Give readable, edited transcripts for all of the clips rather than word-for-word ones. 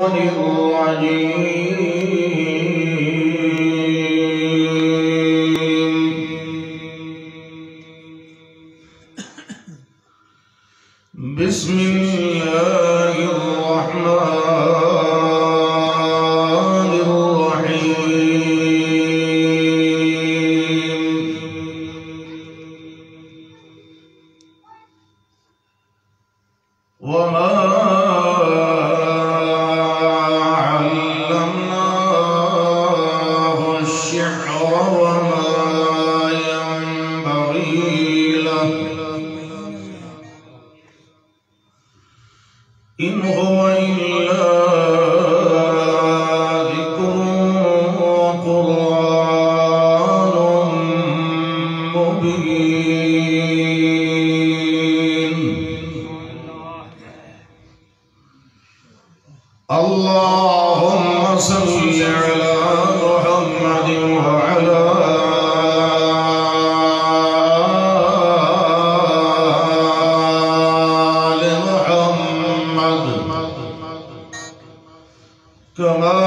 بسم الله الرحمن الرحيم وما علمناه الشعر وما ينبغي له إن هو إلا ذكر وقرآن مبين اللهم صل على محمد وعلى كما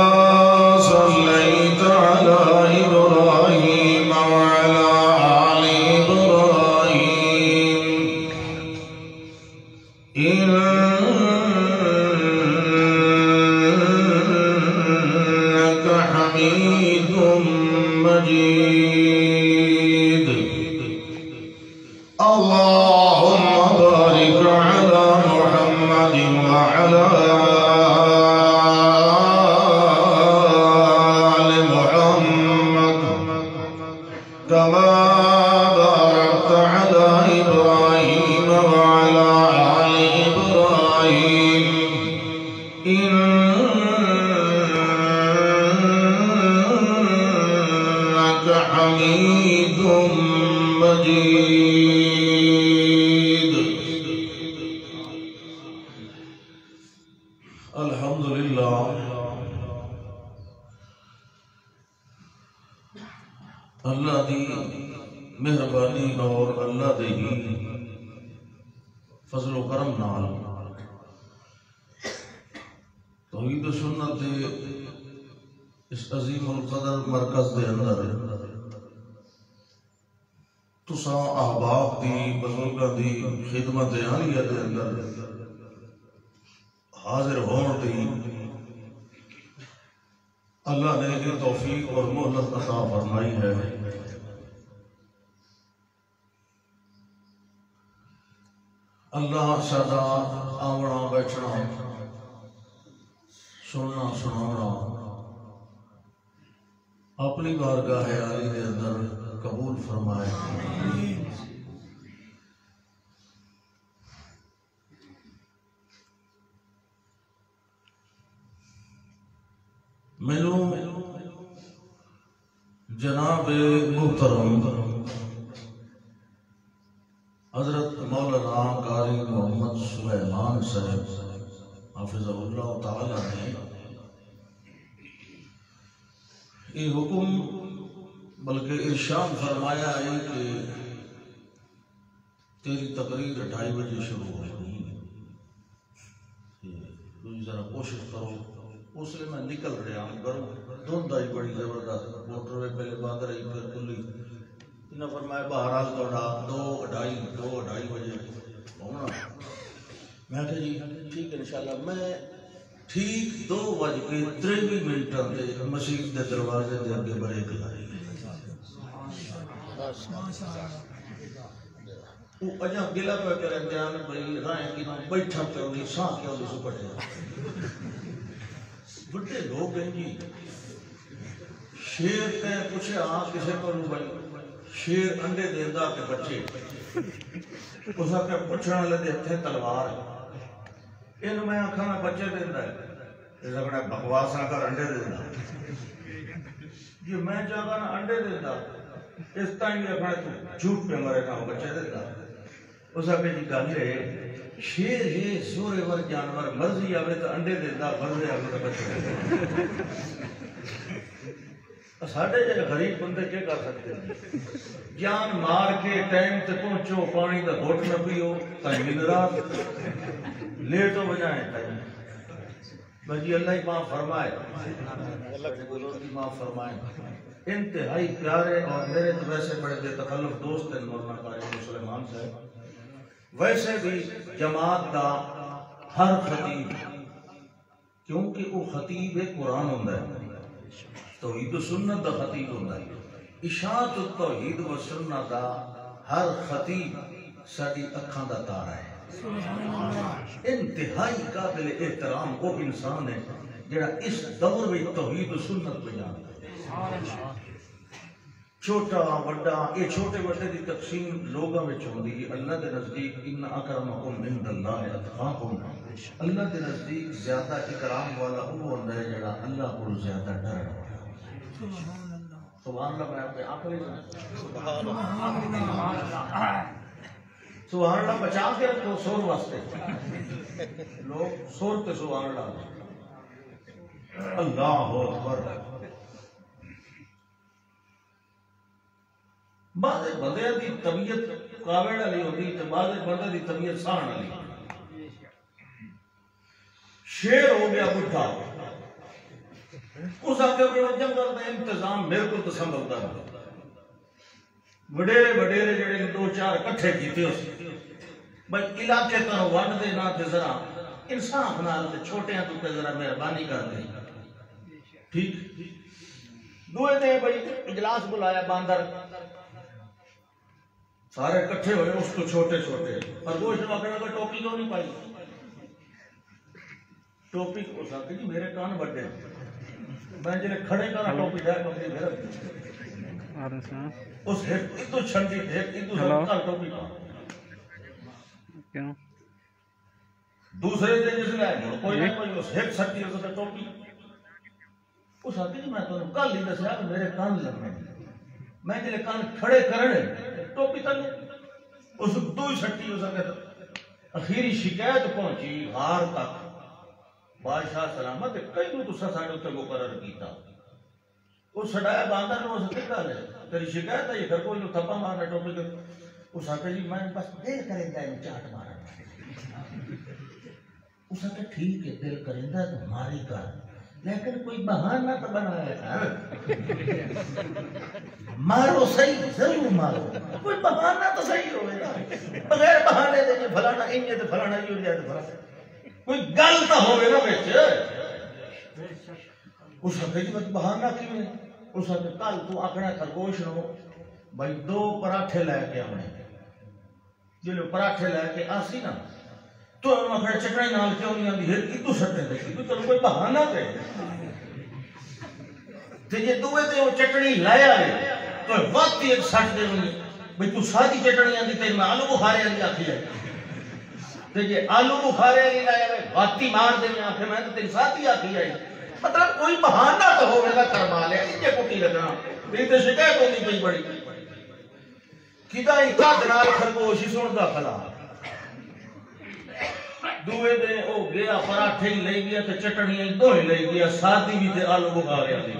صليت على إبراهيم وعلى آل إبراهيم إنك حميد مجيد اللهم بارك على محمد وعلى كما باركت على إبراهيم وعلى آل إبراهيم إنك حميد مجيد الحمد لله اللہ دی مہربانی اور اللہ دے ہی فضل و کرم نال توحید و سنت دے اس عظیم القدر مرکز دے اندر تساں احباب دی بزرگاں دی خدمت عالیہ دے اندر حاضر ہون دی اللہ نے یہ توفیق اور مہلت عطا فرمائی ہے۔ اللہ سدا آونا بیٹھنا سننا سنانا اپنی بارگاہ عالی کے اندر قبول فرمائے۔ مینوں جناب محترم حضرت مولانا قاری محمد سلیمان صاحب حافظہ اللہ تعالی نے یہ حکم بلکہ ارشاد فرمایا ہے کہ تیری تقریر 2:30 بجے شروع ہونی ہے، تم ذرا کوشش کرو۔ اس لیے میں نکل رہا ہوں، گرم دھند آئی بڑی زبردست، موٹر وے پہلے بند رہی پھر کھلی، انہیں فرمایا بہرحال تھوڑا 2:30 بجے ہونا۔ میں کہا جی ٹھیک ہے انشاءاللہ۔ میں ٹھیک 2:23 دے مسجد دے دروازے دے اگے بریک لائی، وہ اجا گلا پہ کرے دھیان بھائی رائیں کی بیٹھا کیوں نہیں ساں کیوں نہیں سپٹے بڑے لوگ ہیں جی۔ شیر کہیں پوچھے ہاں کسے کو بھائی شیر انڈے دیندہ کے بچے اس کے پوچھنا لگے تھے تلوار ان میں آنکھا میں بچے دیندہ ہے اس اپنے بکواس نہ کر انڈے دیندہ جی میں چاہتا نا انڈے دیندہ اس ٹائم بھی اپنے جھوٹ پہ مرے نہ ہو بچے دیندہ اس کے جی گالے شیر ہے سورے ور جانور مرضی آوے تو انڈے دیندہ مرضی آوے تو بچے دیندہ ساڑھے جائے غریب بندے کیا کر سکتے ہیں؟ جان مار کے ٹائم تے پہنچو پانی دا گھوٹ نہ پیو تائیں رات لیٹ ہو بجائیں ٹائم بھائی اللہ ہی معاف فرمائے، معاف فرمائے۔ انتہائی پیارے اور میرے تو ویسے بڑے بے تکلف دوست ہیں مولانا قاری سلیمان صاحب، ویسے بھی جماعت دا ہر خطیب، کیونکہ وہ خطیب قرآن ہوتا ہے، توحید و سنت دا خطیب ہوتا ہے، اشاعت التوحید و سنت دا ہر خطیب ساری اکھاں دا تارا ہے۔ انتہائی قابل احترام وہ انسان ہے جڑا اس دور میں توحید و سنت پہ جانتا ہے۔ چھوٹا بڑا، یہ چھوٹے بڑے دی تقسیم لوگوں میں ہوندی ہے۔ اللہ کے نزدیک ان اکرمکم عند اللہ اتقاکم، اللہ کے نزدیک زیادہ اکرام والا وہ ہوتا ہے جڑا اللہ کو زیادہ ڈر رہا ہے۔ سبحان اللہ، میں آپ کے آنکھ لے سبحان اللہ، سبحان اللہ بچا کے رکھو سور واسطے، لوگ سور تے سبحان اللہ، اللہ اکبر۔ بعض بندے دی طبیعت کاوڑ والی ہوتی ہے، بعض بندے دی طبیعت سہن والی۔ شیر ہو گیا بڈھا، اس آگے جنگل کا انتظام میرے کو تو سنبھلتا ہے، وڈیرے وڈیرے جڑے دو چار کٹھے کیتے اس بھائی علاقے تو ون دے نہ تے ذرا انصاف نال تے چھوٹیاں تو تے ذرا مہربانی کر دے، ٹھیک دوئے دے بھائی اجلاس بلایا باندر، سارے کٹھے ہوئے اس کو چھوٹے چھوٹے، پر گوشت وغیرہ کو ٹوپی کیوں نہیں پائی؟ ٹوپی کو ساتھ جی میرے کان بڑے، میں جنہیں کھڑے کرا ٹوپی جائے بکری میرا اس ہیپ اتو چھنڈی ہیپ اتو سب کال ٹوپی پا دوسرے دن جس لئے آئے کوئی نہیں کوئی اس ہیپ سکتی ہے اس ٹوپی اس آتی جی میں تو کل ہی دسیا کہ میرے کان لگنے میں جنہیں کان کھڑے کرنے ٹوپی تک اس دو ہی چھٹی ہو سکتا اخیری شکایت پہنچی غار تک، بادشاہ سلامت کئی تو تسا ساڑھے اتنے مقرر کیتا، وہ سڑایا باندر نے وہ سکتا ہے تیری شکایت ہے یہ گھر کو جو تھپا مارنا ٹوپی کر اس آتا جی میں بس دل کریں گا یہ چاٹ مارنا، اس آتا ٹھیک ہے دل کریں گا تو ہماری کر لیکن کوئی بہانہ تو بنایا ہے مارو صحیح ضرور مارو، کوئی بہانہ تو صحیح ہوئے گا بغیر بہانے دے جو پھلانا انجے تو پھلانا یہ جائے تو پھلانا کوئی گل تو ہوئے نا بیچ اس وقت جی بس بہانہ کیوں ہے اس وقت کل تو اکڑا خرگوش نو بھائی دو پراٹھے لے کے آنے جو پراٹھے لے کے آسی نا تو انہوں نے چکڑے نال کیوں نہیں آنی ہر کی تو سٹے دے تو چلو کوئی بہانہ دے تو یہ دوئے تے وہ چکڑی لایا ہے تو وقت ہی ایک سٹ دے ہوئی بھئی تو سادی چکڑی آنی تے میں آلو بخارے آنی آتی ہے تو یہ آلو بخارے آنی لایا ہے واتی مار دے میں آنکھیں میں تو سادی آتی ہے مطلب کوئی بہانہ تو ہو گا کرما لیا یہ کٹی لگنا یہ تو شکایت ہوتی پئی بڑی کدا ہی قد نال خرگوش ہی سن دا کھلا دوئے دے او گیا پراٹھے ہی لے گیا تو چٹنیاں دو ہی لے گیا سادی بھی تے آلو بخارے آتی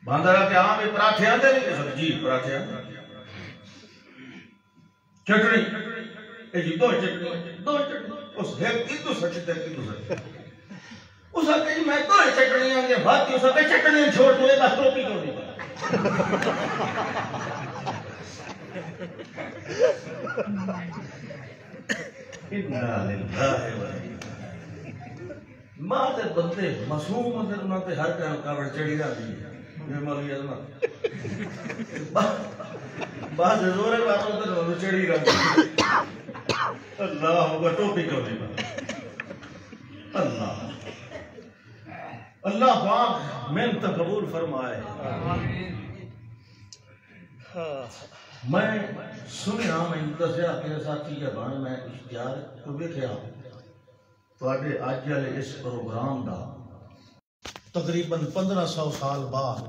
باندھا کہ ہاں بھی پراٹھے آتے نہیں جی پراٹھے آتے چٹنی اے جی دو چٹنی اس ہیپ اتو سچتے اتو سچتے اس آتے جی میں دو چٹنی آنگے بھاتی اس آتے چٹنی چھوڑ تو ایک ٹوپی کو نہیں ماں تے بندے معصوم اندر انہاں تے ہر کام کاوڑ چڑھی رہی ہے یہ مولی عظمت بعض زورے باتوں تے انہوں چڑھی رہی ہے اللہ ہوگا ٹوپی کیوں نہیں اللہ اللہ پاک محنت قبول فرمائے میں سنیا میں دسیا میرے ساتھی جبان میں اشتہار کو دیکھا تواڈے اج والے اس پروگرام دا تقریباً 1500 سال بعد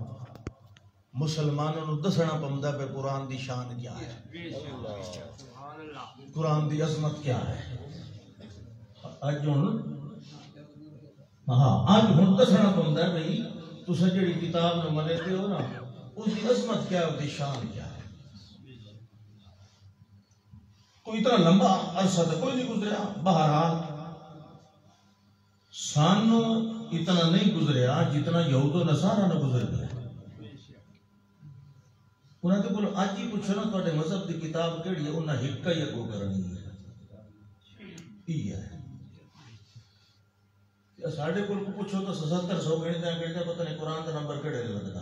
مسلمانوں نو دسنا پوندا پہ قرآن دی شان کیا ہے قرآن دی عظمت کیا ہے اج ہن دسنا پوندا ہے بھئی تساں جڑی کتاب نو منتے ہو نا اس دی عظمت کیا ہے اس دی شان کیا ہے کوئی اتنا لمبا عرصہ تو کوئی نہیں گزریا بہرحال سانو اتنا نہیں گزریا جتنا یہود و نصارہ نے گزر گیا. انہوں نے بولو آج ہی پوچھو نا تھوڑے مذہب کی کتاب کیڑی ہے انہیں ہکا ہی اگو کرنی ہے. ساڑھے کو پوچھو تو 7700 گھنٹے گھنٹے پتہ نہیں قرآن کا نمبر کیڑے لگتا.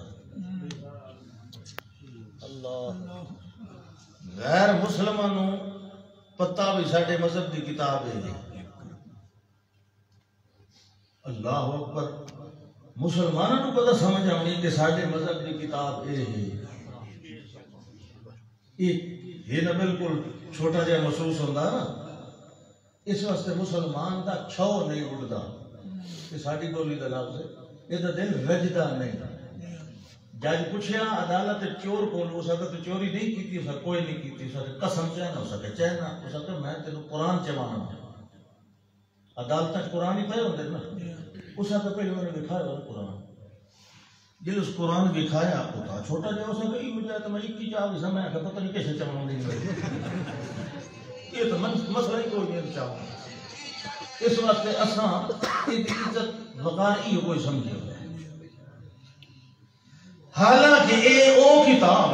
اللہ غیر مسلمانوں پتہ بھی ساڑھے مذہب کی کتاب ہے. اللہ اکبر. مسلمانوں کو پتہ سمجھ آنی کہ ساڑھے مذہب کی کتاب یہ ہے. یہ نہ بالکل چھوٹا جہا محسوس ہوتا نا. اس واسطے مسلمان دا چھو نہیں اڑتا کہ ساڑھی بولی دا لفظ ہے یہ دل رجدہ نہیں. جج پوچھیا عدالت چور کو ہو سکتا تو چوری نہیں کی تھی کوئی نہیں کی تھی قسم چہنا ہو سکے چہنا ہو سکتا میں تینوں قرآن چوانا. عدالت قرآن ہی پہ ہوتے نا. اس وقت پہلے انہوں نے دکھایا قرآن. جب اس قرآن دکھایا ہوتا چھوٹا جہا ہو سکتا یہ مجھے تو میں کی چاہ بھی سمجھا کہ پتہ نہیں کیسے چواؤں نہیں. یہ تو مسئلہ ہی کوئی نہیں چاہوں. اس واسطے اساں عزت وقار ہی کوئی سمجھے. حالانکہ یہ او کتاب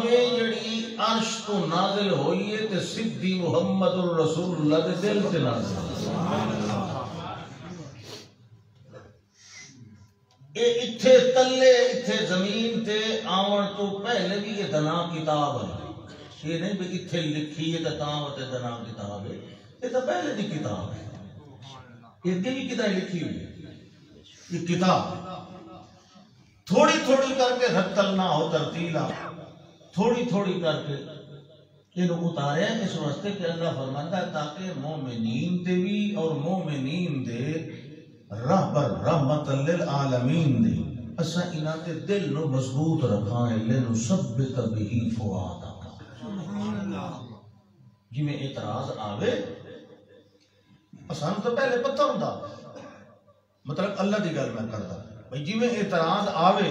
ہے جڑی عرش تو نازل ہوئی ہے تے صدی محمد الرسول اللہ دے دل تے نازل ہوئی. یہ اتھے تلے اتھے زمین تے آون تو پہلے بھی یہ دنا کتاب ہے. یہ نہیں بھی اتھے لکھی ہے تاں دنا کتاب ہے. یہ تو پہلے دی کتاب ہے. یہ بھی کتاب لکھی ہوئی ہے. یہ کتاب تھوڑی تھوڑی کر کے رتل نہ ہو ترتیلا تھوڑی تھوڑی کر کے انہوں اتارے اس واسطے کہ اللہ فرماتا ہے تاکہ مومنین دے بھی اور مومنین دے رہبر رحمت للعالمین دے اسا انہاں تے دل نو مضبوط رکھائیں لنثبت بہ فؤادک. جی میں اعتراض آوے اسان تو پہلے پتہ ہوندا مطلب اللہ دی گل میں کردا بھئی جی میں اعتراض آوے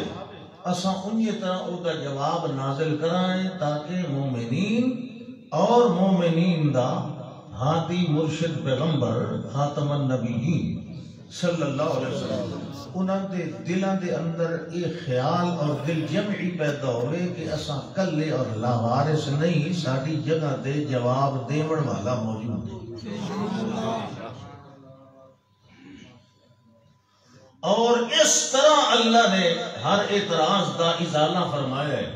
اساں انہی طرح او دا جواب نازل کرائیں تاکہ مومنین اور مومنین دا ہادی مرشد پیغمبر خاتم النبیین صلی اللہ علیہ وسلم انہاں دے دلاں دے اندر ایک خیال اور دل جمعی پیدا ہوئے کہ اساں کلے اور لاوارث نہیں ساڈی جگہ تے جواب دیون والا موجود ہے. اور اس طرح اللہ نے ہر اعتراض دا ازالہ فرمایا ہے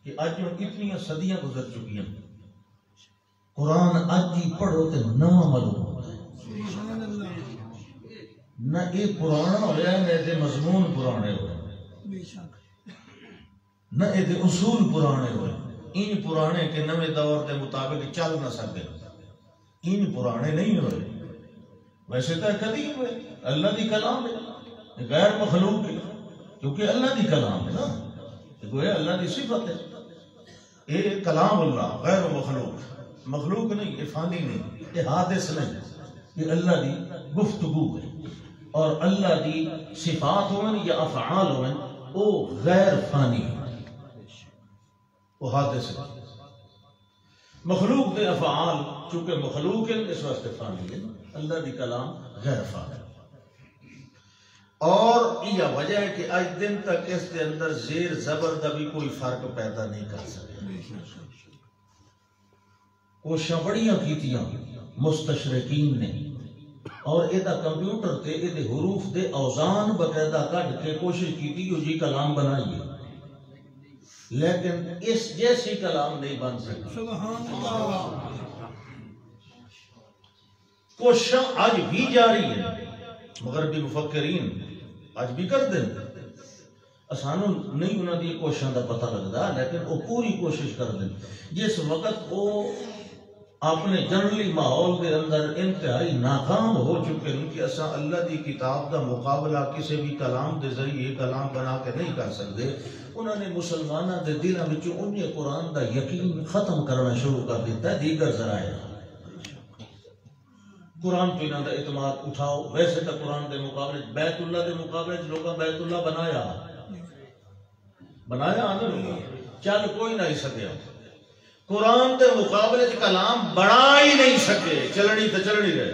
کہ آج اتنی صدیاں گزر چکی ہیں قرآن آج ہی پڑھو تو نواں معلوم ہوتا ہے. نہ یہ پرانا ہویا نہ یہ مضمون پرانے ہوئے نہ یہ اصول پرانے ہوئے. ان پرانے کے نوے دور کے مطابق چل نہ سکے. ان پرانے نہیں ہوئے. ویسے تو قدیم ہے اللہ دی کلام ہے غیر مخلوق ہے کیونکہ اللہ دی کلام ہے نا گویا اللہ دی صفت ہے. یہ کلام اللہ غیر مخلوق مخلوق نہیں یہ فانی نہیں یہ حادث نہیں یہ اللہ دی گفتگو ہے. اور اللہ دی صفات ہوئیں یا افعال ہوئیں وہ غیر فانی ہے وہ حادث ہے. مخلوق دے افعال چونکہ مخلوق ہے اس واسطے فانی ہے. اللہ دی کلام غیر فانی. اور یہ وجہ ہے کہ آج دن تک اس کے اندر زیر زبر دا بھی کوئی فرق پیدا نہیں کر سکے. کوششاں بڑیاں کیتیاں مستشرقین نے اور یہ کمپیوٹر تے یہ حروف دے اوزان باقاعدہ کٹ کے کوشش کی جی کلام بنائیے لیکن اس جیسی کلام نہیں بن سکتی. کوششاں آج بھی جاری ہیں مغربی مفکرین آج بھی کر دیں آسانوں نہیں انہوں دی کوششاں دا پتہ لگتا لیکن وہ پوری کوشش کر دیں. جس وقت وہ اپنے جنرلی ماحول کے اندر انتہائی ناکام ہو چکے ہیں کہ اساں اللہ دی کتاب دا مقابلہ کسی بھی کلام دے ذریعے کلام بنا کے نہیں کر سکتے. انہوں نے مسلمانوں دے دلوں وچ انہیں قرآن دا یقین ختم کرنا شروع کر دیتا ہے دیگر ذرائع. قرآن پہ انہوں نے اعتماد اٹھاؤ. ویسے تو قرآن دے مقابلے بیت اللہ دے مقابلے لوگوں بیت اللہ بنایا آنا چل کوئی نہ سکیا قرآن دے مقابلے کلام بڑھا ہی نہیں سکے، چلنی تو چلنی رہے۔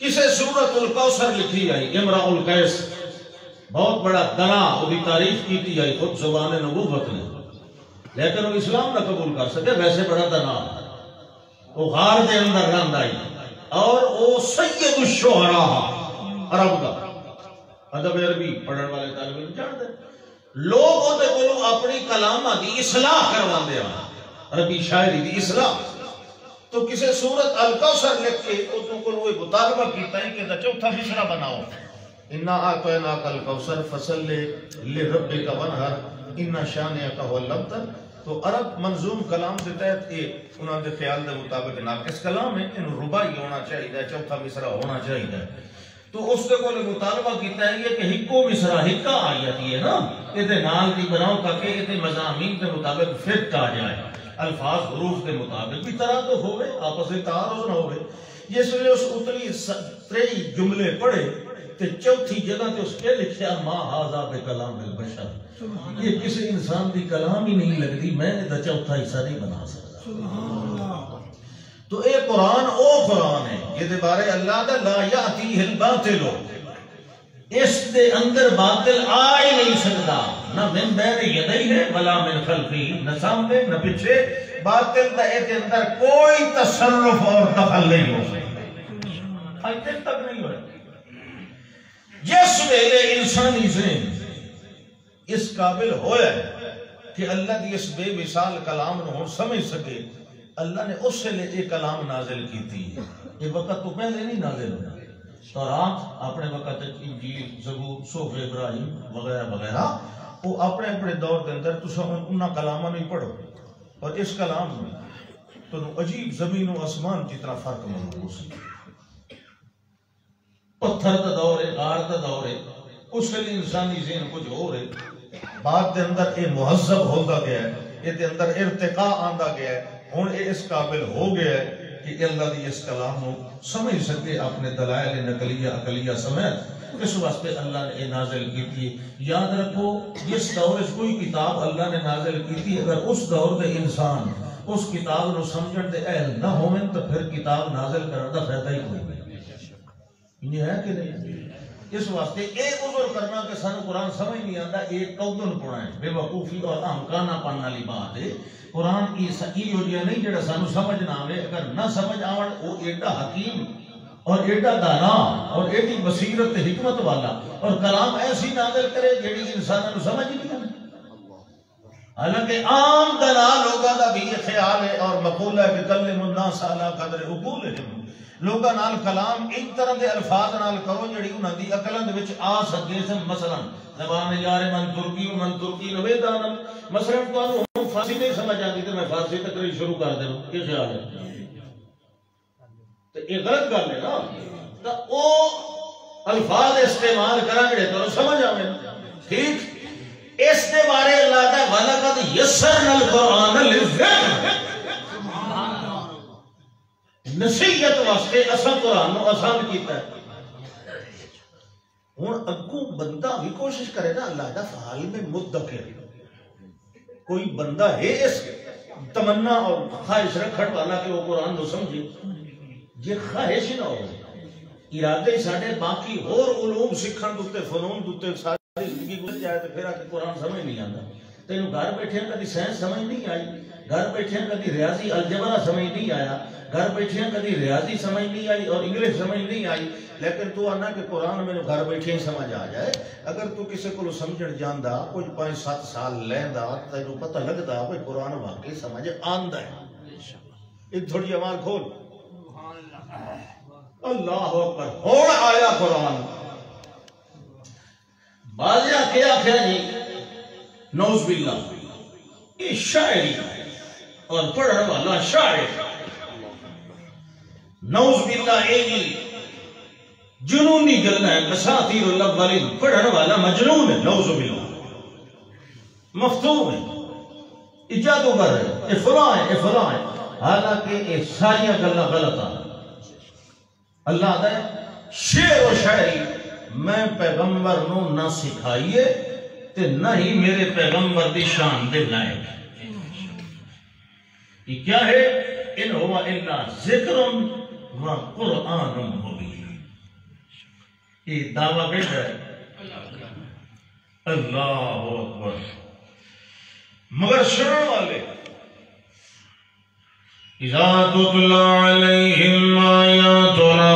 کسے سورت الکوثر لکھی آئی، امرأ القیس بہت بڑا دنا، وہ بھی تعریف کی آئی خود زبان نبوت نے، لیکن وہ اسلام نہ قبول کر سکے، ویسے بڑا دنا، وہ غار دے اندر رند آئی، اور وہ سید الشعراء عرب کا ادب عربی پڑھن والے طالب علم جانتے ہیں، لوگ ہوتے کو اپنی کلامہ دی اصلاح کروا دے، عربی شاعری دی اصلاح، تو کسے سورت الکوثر لکھ کے اتوں کو وہ مطالبہ کیتا ہے کہ چوتھا مصرع بناؤ، انا اعطیناک الکوثر فصلی لربک وانحر ان شانئک هو الابتر۔ تو عرب منظوم کلام کے تحت یہ انہوں نے خیال دے مطابق ناقص کلام ہے، انہوں رباعی ہونا چاہیے، چوتھا مصرع ہونا چاہیے، تو اس کے کو مطالبہ کیتا ہے کہ ہکو مصرع ہکا آیت ہے نا، یہ نال دی بناؤ تاکہ یہ مضامین کے مطابق فٹ آ جائے، الفاظ حروف کے مطابق بھی طرح تو ہوئے، آپس میں تعارض نہ ہوئے۔ جس ویلے اس اتلی تری جملے پڑھے تو چوتھی جگہ تے اس کے لکھیا ما ھذا بکلام البشر، یہ کسی انسان دی کلام ہی نہیں لگتی، میں نے دا چوتھا حصہ نہیں بنا سکتا۔ تو اے قرآن او قرآن ہے یہ دے بارے اللہ دا لا یاتیہ الباطل، اس دے اندر باطل آ ہی نہیں سکتا، نہ من بین یدیہ ولا من خلفہ، نہ سامنے نہ پیچھے، باطل دا اے دے اندر کوئی تصرف اور دخل نہیں ہو سکتا، آج تک نہیں ہوئے۔ جس ویلے انسانی ذہن اس قابل ہویا ہے کہ اللہ دی اس بے مثال کلام نو سمجھ سکے، اللہ نے اس سے لے یہ کلام نازل کی تھی، یہ وقت تو پہلے نہیں نازل ہونا، تورات اپنے وقت، انجیل، زبور، صحف ابراہیم وغیرہ وغیرہ، وہ اپنے اپنے دور کے اندر تو انہاں کلامہ نہیں پڑھو، اور اس کلام میں تو عجیب زمین و آسمان جتنا فرق محسوس ہے، پتھر دا دور ہے، غار دا دور ہے، اس کے لیے انسانی ذہن کچھ ہو رہے، بعد دے اندر یہ مہذب ہوتا گیا ہے، یہ دے اندر ارتقاء آندا گیا ہے، ہن یہ اس قابل ہو گیا ہے کہ اللہ دی اس کلام کو سمجھ سکے اپنے دلائل نقلیہ عقلیہ سمیت، اس واسطے اللہ نے یہ نازل کی تھی۔ یاد رکھو جس دور اس کوئی کتاب اللہ نے نازل کی تھی، اگر اس دور دے انسان اس کتاب نو سمجھن دے اہل نہ ہوئن تو پھر کتاب نازل کرنے دا فائدہ ہی کوئی نہیں، یہ ہے کہ نہیں؟ اس واسطے ایک عذر کرنا کہ سانو قرآن سمجھ نہیں آتا، ایک قودن پڑھا ہے، بے وقوفی اور امکانہ پڑھنا لی بات ہے، قرآن کی سکی ہو جائے نہیں جڑا سانو سمجھ نہ آوے، اگر نہ سمجھ آوڑ وہ ایڈا حکیم اور ایڈا دانا اور ایڈی بصیرت حکمت والا اور کلام ایسی نازل کرے جڑی انسانوں سمجھ نہیں آتا۔ حالانکہ عام دنا لوگوں کا بھی یہ خیال ہے اور مقولہ ہے کہ کلم الناس علی قدر عقولہم، لوگاں نال کلام ایک طرح دے الفاظ نال کرو جڑی انہاں دی عقلاں دے وچ آ سکے، مثلا زبان یار من ترکی نوے دانم، مثلا تانوں ہن فارسی نہیں سمجھ آندی تے میں فارسی تقریر شروع کر دوں، کیا خیال ہے؟ تے یہ غلط گل ہے نا، تے او الفاظ استعمال کرا جڑے تو سمجھ آویں، ٹھیک؟ اس دے بارے اللہ دا وَلَقَدْ يَسَّرْنَا الْقُرْآنَ لِلذِّكْرِ، نصیحت واسطے اساں قرآن نو آسان کیتا ہے۔ ہن اگوں بندہ بھی کوشش کرے نا اللہ دا فعال میں مدکر، کوئی بندہ ہے اس تمنا اور خواہش رکھن والا کہ وہ قرآن نو سمجھے، یہ خواہش نہ ہو، ارادے ساڈے باقی اور علوم سکھن دوتے فنون دوتے ساری زندگی گزر جائے تو پھر آکے قرآن سمجھ نہیں آتا، تینوں گھر بیٹھے کبھی سائنس سمجھ نہیں آئی، گھر بیٹھے کبھی ریاضی الجبرا سمجھ نہیں آیا، گھر بیٹھے کبھی ریاضی سمجھ نہیں آئی اور انگلش سمجھ نہیں آئی، لیکن تو آنا کہ قرآن میں گھر بیٹھے ہی سمجھ آ جائے۔ اگر تو کسی کو سمجھن جاندا کچھ 5-7 سال لیندا تینوں پتہ لگدا کہ قرآن واقعی سمجھ آندا ہے۔ ایک تھوڑی آواز کھول، اللہ اکبر، ہون آیا قرآن۔ بازیا کیا جی نعوذ باللہ، یہ شاعری اور پڑھنے والا شاعر، نعوذ باللہ اے جی جنونی گلنا ہے، بساطیر الاولین، پڑھنے والا مجنون ہے، نعوذ باللہ مفتون ہے، جادوگر ہے، یہ فلاں ہے، یہ فلاں ہے، حالانکہ یہ ساری گلنا غلط آ اللہ دے شعر و شاعری میں پیغمبر نو نہ سکھائیے تے نہ ہی میرے پیغمبر دی شان دے لائق، یہ کیا ہے؟ ان ہوا الا ذکر و قرآن مبین. یہ دعویٰ کیسا ہے؟ اللہ اکبر. مگر سنن والے اذا تتلى عليهم آیاتنا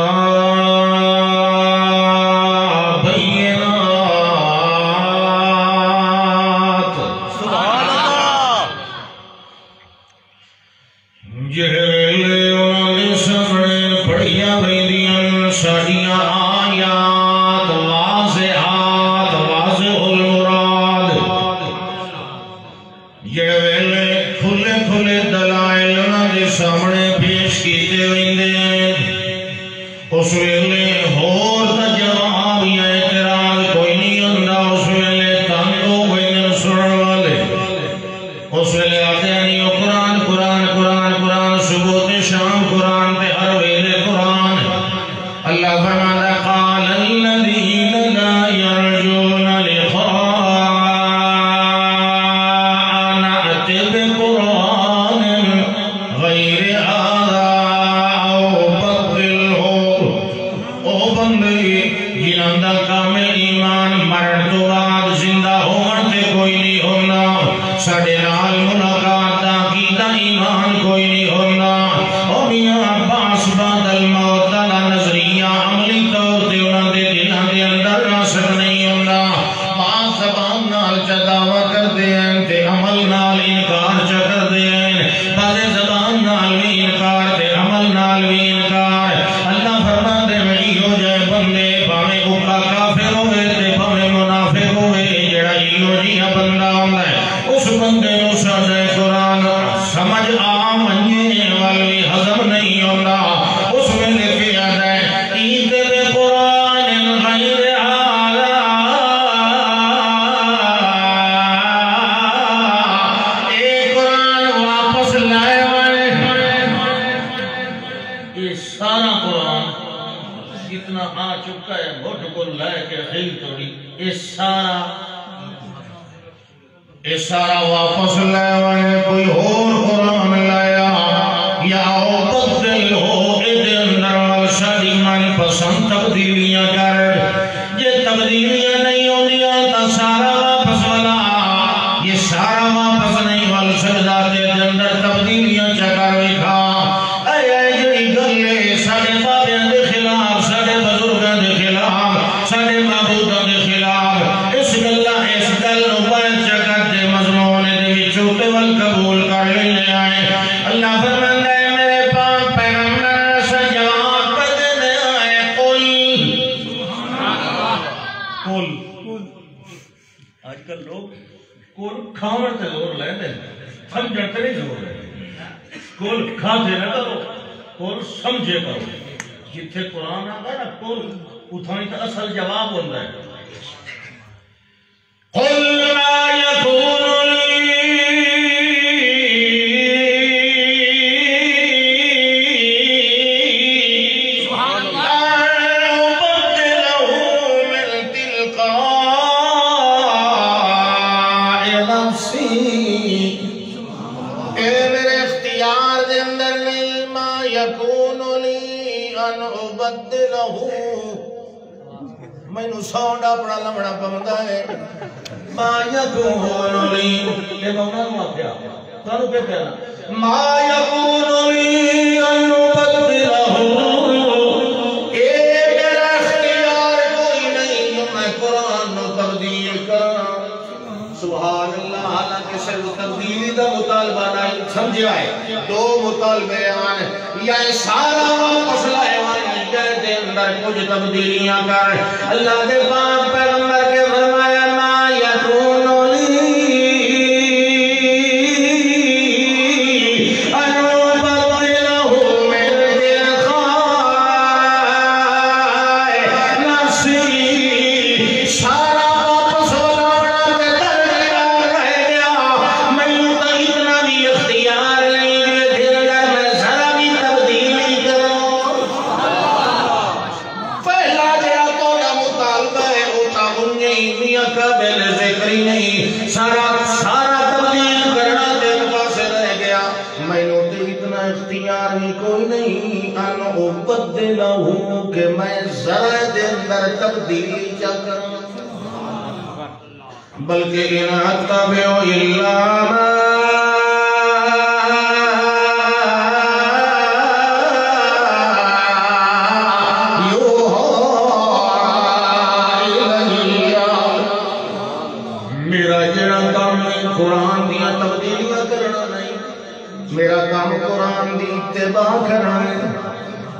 سارا واپس لے کوئی اور قرآن لایا یا بدل ہو اے اندر ساری من پسند تبدیلیاں کر. یہ تبدیلیاں نہیں ہوندیاں تا سارا واپس والا یہ سارا واپس نہیں وال سجدہ دے اندر تبدیلیاں چکر وکھا. اے جڑی گل ساڈے بابیاں دے خلاف ساڈے بزرگاں دے خلاف ساڈے معبوداں دے خلاف اس گل نو بیان چکر دے مضمون دے وچ ول قبول کر لینے آئے. اللہ فرماندا ہے میرے پاک پیغمبر سے جواب دے آئے قل آج کل لوگ کل کھاون تے زور لے دے سمجھن تے نہیں زور لے. کل کھاتے نہ کرو کل سمجھے کرو. جتھے قرآن آندا نا کل اتھاں تے اصل جواب ہوندا ہے. قل ما يكون مینوں ساؤنڈ اپنا لمڑا پوندا ہے. ما یکون لی اے مولا نو آکھیا تانوں کی کہنا ما یکون لی ان ابدلہ اے میرا اختیار کوئی نہیں میں قرآن نو تبدیل کراں. سبحان اللہ. حالانکہ صرف تبدیلی دا مطالبہ نہیں سمجھا ہے. دو مطالبے آن یا سارا واپس لائے دے اندر کچھ تبدیلیاں کر. اللہ دے پاک پیغمبر کے فرمایا ما یکون لی ان ابدلہ من تلقاء نفسی. سارا واپس لانا تے درجہ رہ گیا. میں تو اتنا بھی اختیار نہیں کہ دل میں ذرا بھی تبدیلی کروں. قابل ذکری نہیں. سارا تبدیل کرنا دل پاس رہ گیا. میں ان ابدلہ کہ میں ذرا دے اندر تبدیلی چکر بلکہ ان اتبع الا ما میرا کام قرآن دی اتباع کرنا ہے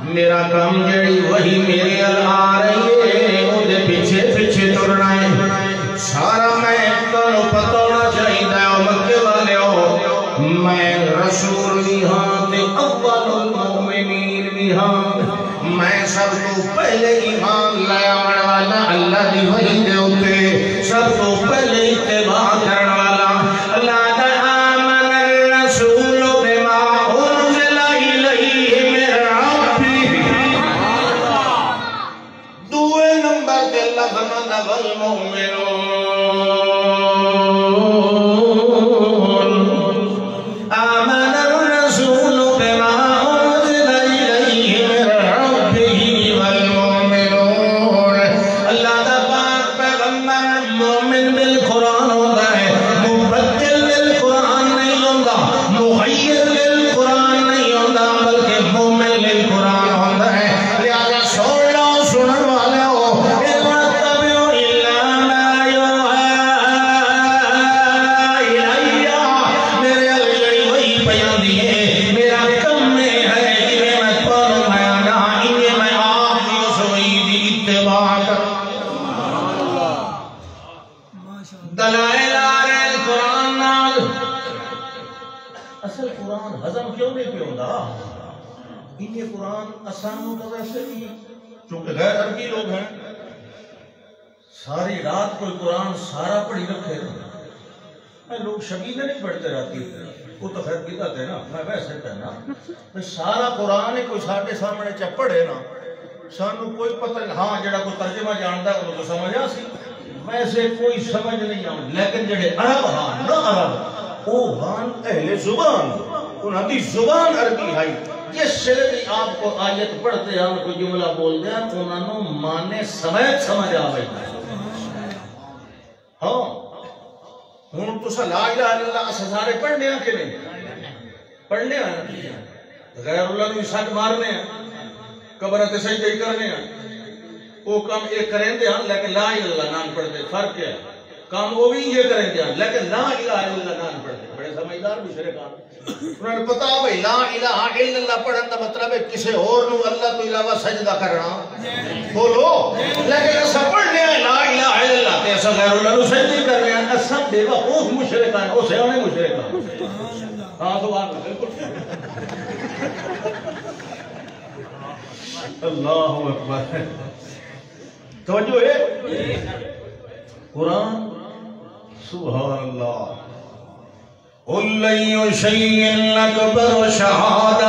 میرا کام جڑی وہی میرے آ رہی ہے وہ دے پیچھے پیچھے ٹرنا ہے سارا میں تانوں پتہ ہونا چاہیے او مکے والے ہو میں رسول بھی ہاں تے اول المؤمنین بھی ہاں میں سب تو پہلے ایمان لے آنے والا اللہ دی وحی دے اوتے سب تو پہلے اتباع کرنے والا اللہ چونکہ غیر عربی لوگ ہیں ساری رات کوئی قرآن سارا پڑھی رکھے میں لوگ شبیدہ نہیں پڑھتے رہتی وہ تو خیر بدعت ہے نا میں ویسے کہنا سارا قرآن کوئی ساڑھے سامنے چا پڑھے نا سانو کوئی پتہ نہیں ہاں جڑا کوئی ترجمہ جانتا ہے وہ تو سمجھ آ سی ویسے کوئی سمجھ نہیں آؤں لیکن جڑے عرب ہاں نہ عرب وہ ہاں اہل زبان انہاں دی زبان عربی ہے جس سے بھی آپ کو آیت پڑھتے ہیں کوئی جملہ بول دیا انہوں نے مانے سمجھ آوے ہاں ہوں تو لا الہ الا اللہ سارے پڑھنے ہیں کہ نہیں پڑھنے ہیں غیر اللہ نے ساتھ مارنے ہیں قبرت سجدے کرنے ہیں وہ کام ایک کریں دے ہیں لیکن لا الہ الا اللہ نام پڑھتے فرق ہے کام وہ بھی یہ کریں دے ہیں لیکن لا الہ الا اللہ نام پڑھتے بڑے سمجھدار مشرکان انہوں نے پتا بھئی لا الہ الا اللہ پڑھن دا مطلب ہے کسے اور نو اللہ تو علاوہ سجدہ کرنا بولو لیکن ایسا پڑھنے ہیں لا الہ الا اللہ تے ایسا غیر اللہ نو سجدہ کرنے ہیں ایسا بے وقوف مشرکان وہ سیانے مشرکان ہاں تو بات بالکل اللہ اکبر توجہ ہے قرآن سبحان اللہ قل أي شيء أكبر شهادة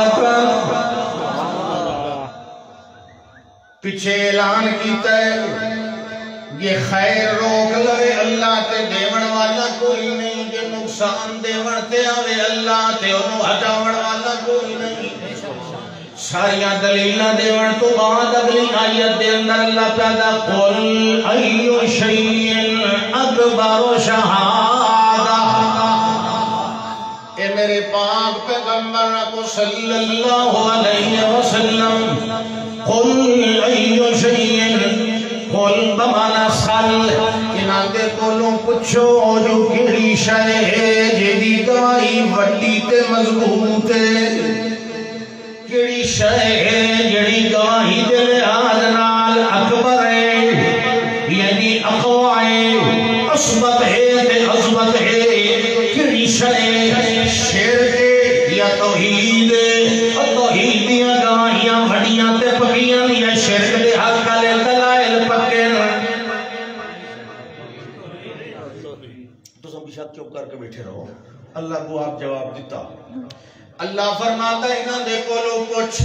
پیچھے اعلان کیتا ہے یہ خیر روک لے اللہ تے دیون والا کوئی نہیں کہ نقصان دیون تے آوے اللہ تے انہوں ہٹاون والا کوئی نہیں ساریاں دلیلہ دیون تو بعد اگلی آیت دے اندر اللہ پیدا قل أي شيء أكبر شهادة اے میرے پاک پیغمبر کو صلی اللہ علیہ وسلم قل أي شيء قل بمانا سل انہاں دے کولوں پچھو جو کیڑی شے ہے جیدی گواہی وڈی تے مضبوط ہے کیڑی شے ہے جیڑی گواہی دے لحاظ نال اکبر ہے یعنی اقوی ہے عصمت ہے تے عظمت ہے کیڑی شے شرک یا توحید توحیدیاں گواہیاں وڈیاں تے پکیاں یا شرک دے حق والے دلائل پکے تو سب شاید چپ کر کے بیٹھے رہو اللہ کو آپ جواب دیتا اللہ فرماتا ہے انہاں دے کولوں پوچھ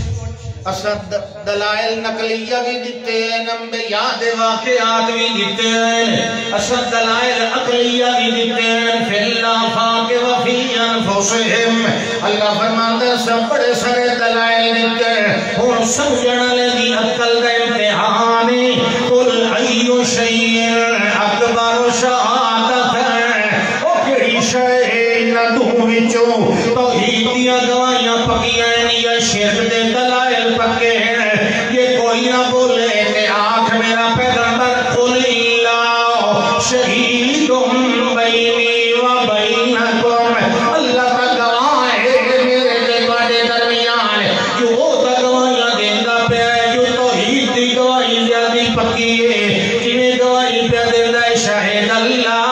اسد دلائل نقلیہ بھی دیتے ہیں انبیاء دے واقعات بھی دیتے ہیں اسد دلائل عقلیہ بھی دیتے ہیں فی اللہ فاق و فی انفسہم اللہ فرماتا ہے سب بڑے سارے دلائل دیتے ہیں اور سمجھنا لے دی عقل دا امتحانی قل ایو شیئن اکبر شہادت ہے او کہی شیئن دوں وچوں توحید دیا گوائیاں پکیاں یا شرک دے دلائل پکے ہیں یہ کوئی نہ بولے کہ آنکھ میرا پیغمبر قل اللہ شہیدم بینی و بینکم اللہ کا گواہ ہے میرے دے درمیان جو وہ گواہیاں دیندہ پہ ہے جو توحید دی گواہی زیادی پکی ہے جنہیں گواہی پہ دیندہ ہے شاہد اللہ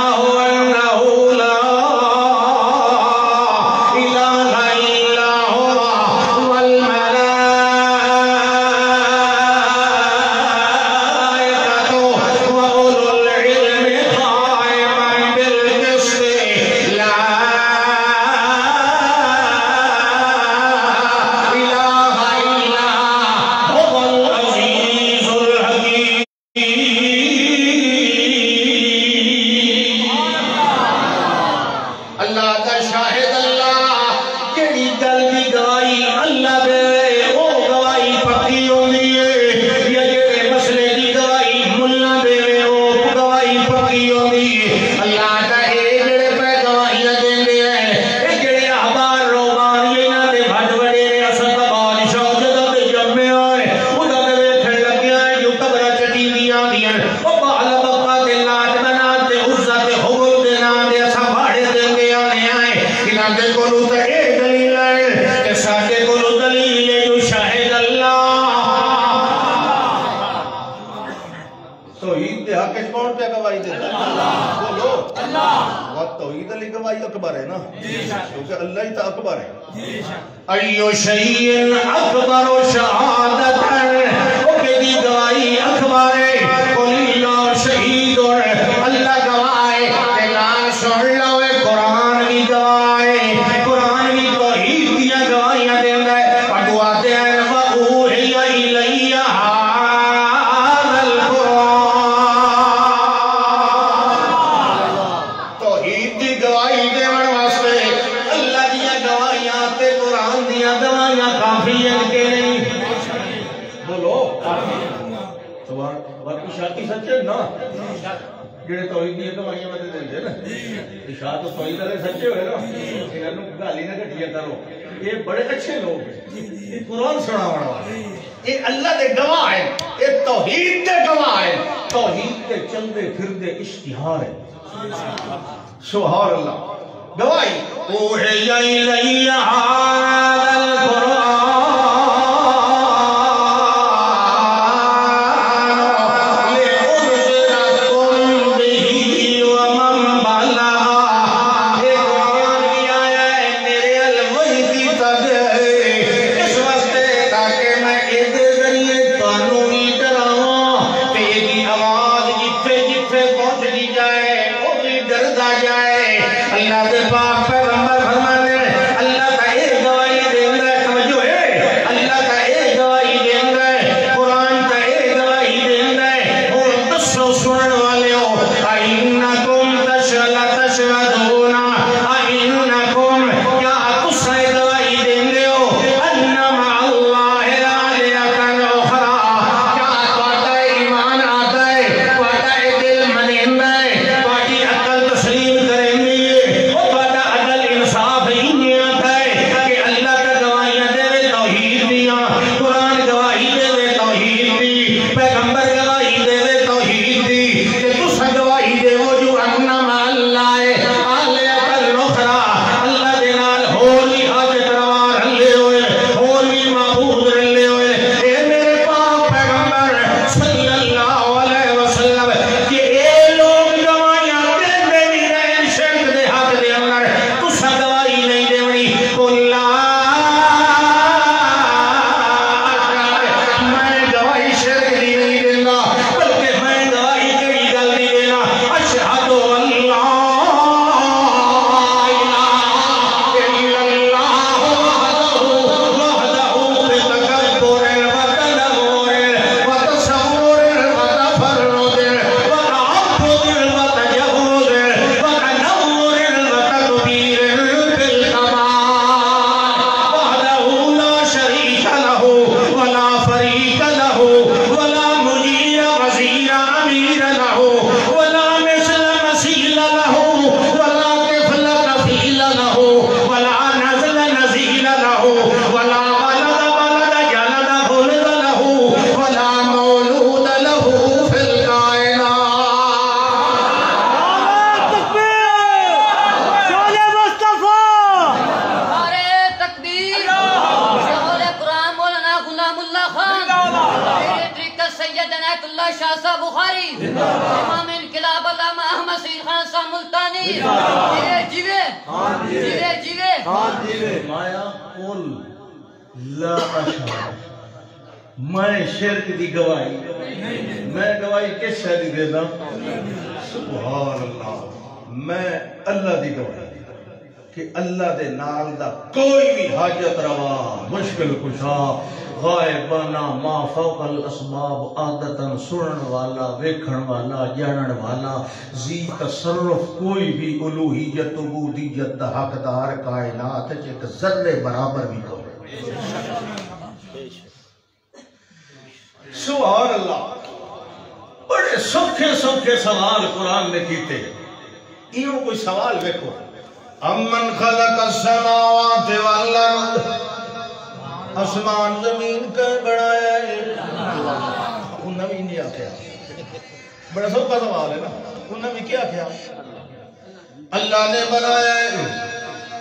ایو شیئن اکبر و شہادت ہے وہ کہی گواہی اکبر ہے قل اللہ شہید اللہ گواہ ہے کہ لا سن لو قرآن کی گواہ ہے قرآن کی توحید دیا گواہیاں دیندہ ہے پڑھواتے ہیں وَأُوحِيَ إِلَيَّ هَذَا الْقُرْآنِ توحید دی گواہی دیون واسطے اللہ دیا گواہیاں تے قرآن دیا گواہیاں کافی ہیں کہ نہیں بولو باقی شاکی سچے نا جڑے توحید دیا گواہیاں میں دے دیں نا شاہ تو توحید والے سچے ہوئے نا انہوں گالی نہ کٹیا کرو یہ بڑے اچھے لوگ ہیں یہ قرآن سنا والے یہ اللہ دے گواہ ہیں یہ توحید دے گواہ ہیں توحید دے چلدے پھردے اشتہار ہیں سبحان اللہ گواہی اوحی الی ھذا القرآن لأنذرکم بہ ومن بلغ یہ قرآن بھی آیا ہے میرے الوحی کی طرف اس واسطے تاکہ میں اس ذریعے تانوں بھی ڈراواں تے دی آواز جتھے جتھے پہنچ جائے وہ بھی ڈردا جائے اللہ دے پاک پیغمبر فرماتے ہیں اللہ کا ایک گواہی دیندہ ہے سید عنایت اللہ شاہ صاحب بخاری، امام انقلاب علامہ احمد سعید خان صاحب ملتانی، جیوے جیوے مایا قل لا اشہد، میں شرک دی گواہی، میں گواہی کس شے دی دینا؟ سبحان اللہ، میں اللہ دی گواہی کہ اللہ دے نال دا کوئی بھی حاجت روا، مشکل کشا، غائبانہ، ما فوق الاسباب، عادتاً سنن والا، ویکھن والا، جانن والا، ذی تصرف کوئی بھی الوہیت عبودیت دا حقدار کائنات ایک ذرے برابر بھی کوئی۔ سبحان اللہ، بڑے سوکھے سوکھے سوال قرآن نے کیتے، ایوں کوئی سوال ویکھو، امن خلق السماوات والارض، آسمان زمین کا بنایا ہے، انہوں نے نہیں آکھیا، بڑا سوکھا سوال ہے نا، انہوں نے کیا کیا؟ اللہ نے بنایا ہے،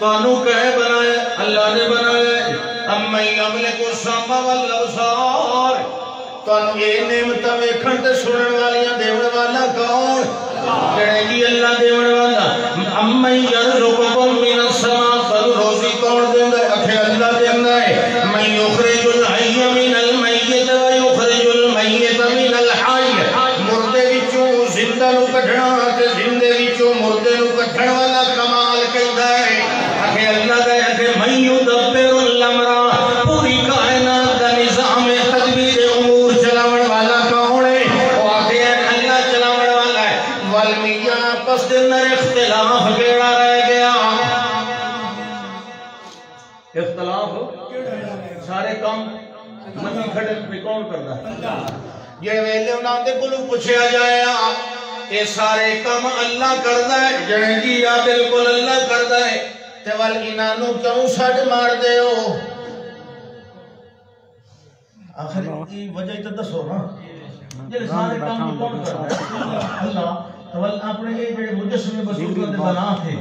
تانوں کہے بنایا ہے، اللہ نے بنایا ہے، امن یملک السمع والابصار، تانوں یہ نعمتاں ویکھن تے سنن والیاں دیون والا کون؟ کہے جی اللہ دیون والا، امن یرزقکم من السماء، تانوں روزی کون دیندا ہے؟ اکھے اللہ دیندا ہے، من یخرج الحی من المیت ویخرج المیت من الحی، مردے وچوں زندہ نو کڈھنا تے زندے وچوں مردے نو کڈھن والا کمال کیندا ہے، اکھے اللہ دا ہے کہ من یدبر الامر، پوری کائنات دا نظام تدبیر امور چلاون والا کون ہے؟ وہ آکھے اللہ چلاون والا ہے، والمیاں پس دے اندر اختلاف کیڑا رہ گیا؟ اختلاف سارے کام منی کھڑے پہ کون کرتا ہے؟ یہ ویلے انہاں دے کولوں پوچھیا جائے یہ سارے کام اللہ کردا ہے؟ جڑے جی یا بالکل اللہ کردا ہے، تے ول انہاں نوں کیوں سٹ مار دے ہو؟ آخر کی وجہ تو دسو نا، یہ سارے کام کون کردا ہے؟ اللہ۔ تو ول اپنے یہ جڑے مجسمے بزرگوں دے بنا تھے،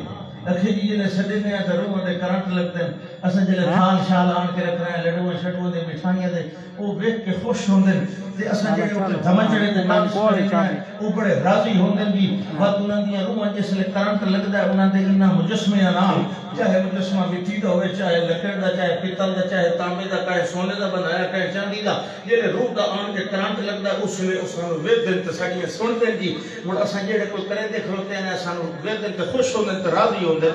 اکھے جی جلے سڈے میں دروں دے کرنٹ لگتے ہیں، اساں جلے تھال شال آن کے رکھ رہے ہیں، لڈو شٹو دے مٹھائیاں دے، وہ ویکھ کے خوش ہوندے ہیں، تے اساں جڑے دھمچڑے تے مالش کرتے ہیں، وہ بڑے راضی ہوندے ہیں جی، وقت انہاں دیاں روحاں جس لے کرنٹ لگدا ہے انہاں دے انہاں مجسمے نال، چاہے مجسمہ مٹی دا ہوئے، چاہے لکڑ دا، چاہے پیتل دا، چاہے تانبے دا، چاہے سونے دا بنایا، چاہے چاندی دا، جڑے روح دا آن کے کرنٹ لگدا ہے اس لے اساں نوں ویکھ دے تے ساڈیاں سن دے جی، ہن اساں جڑے کوئی کرے دے کھلوتے ہیں اساں نوں ویکھ دے تے خوش ہوندے تے راضی ہوندے۔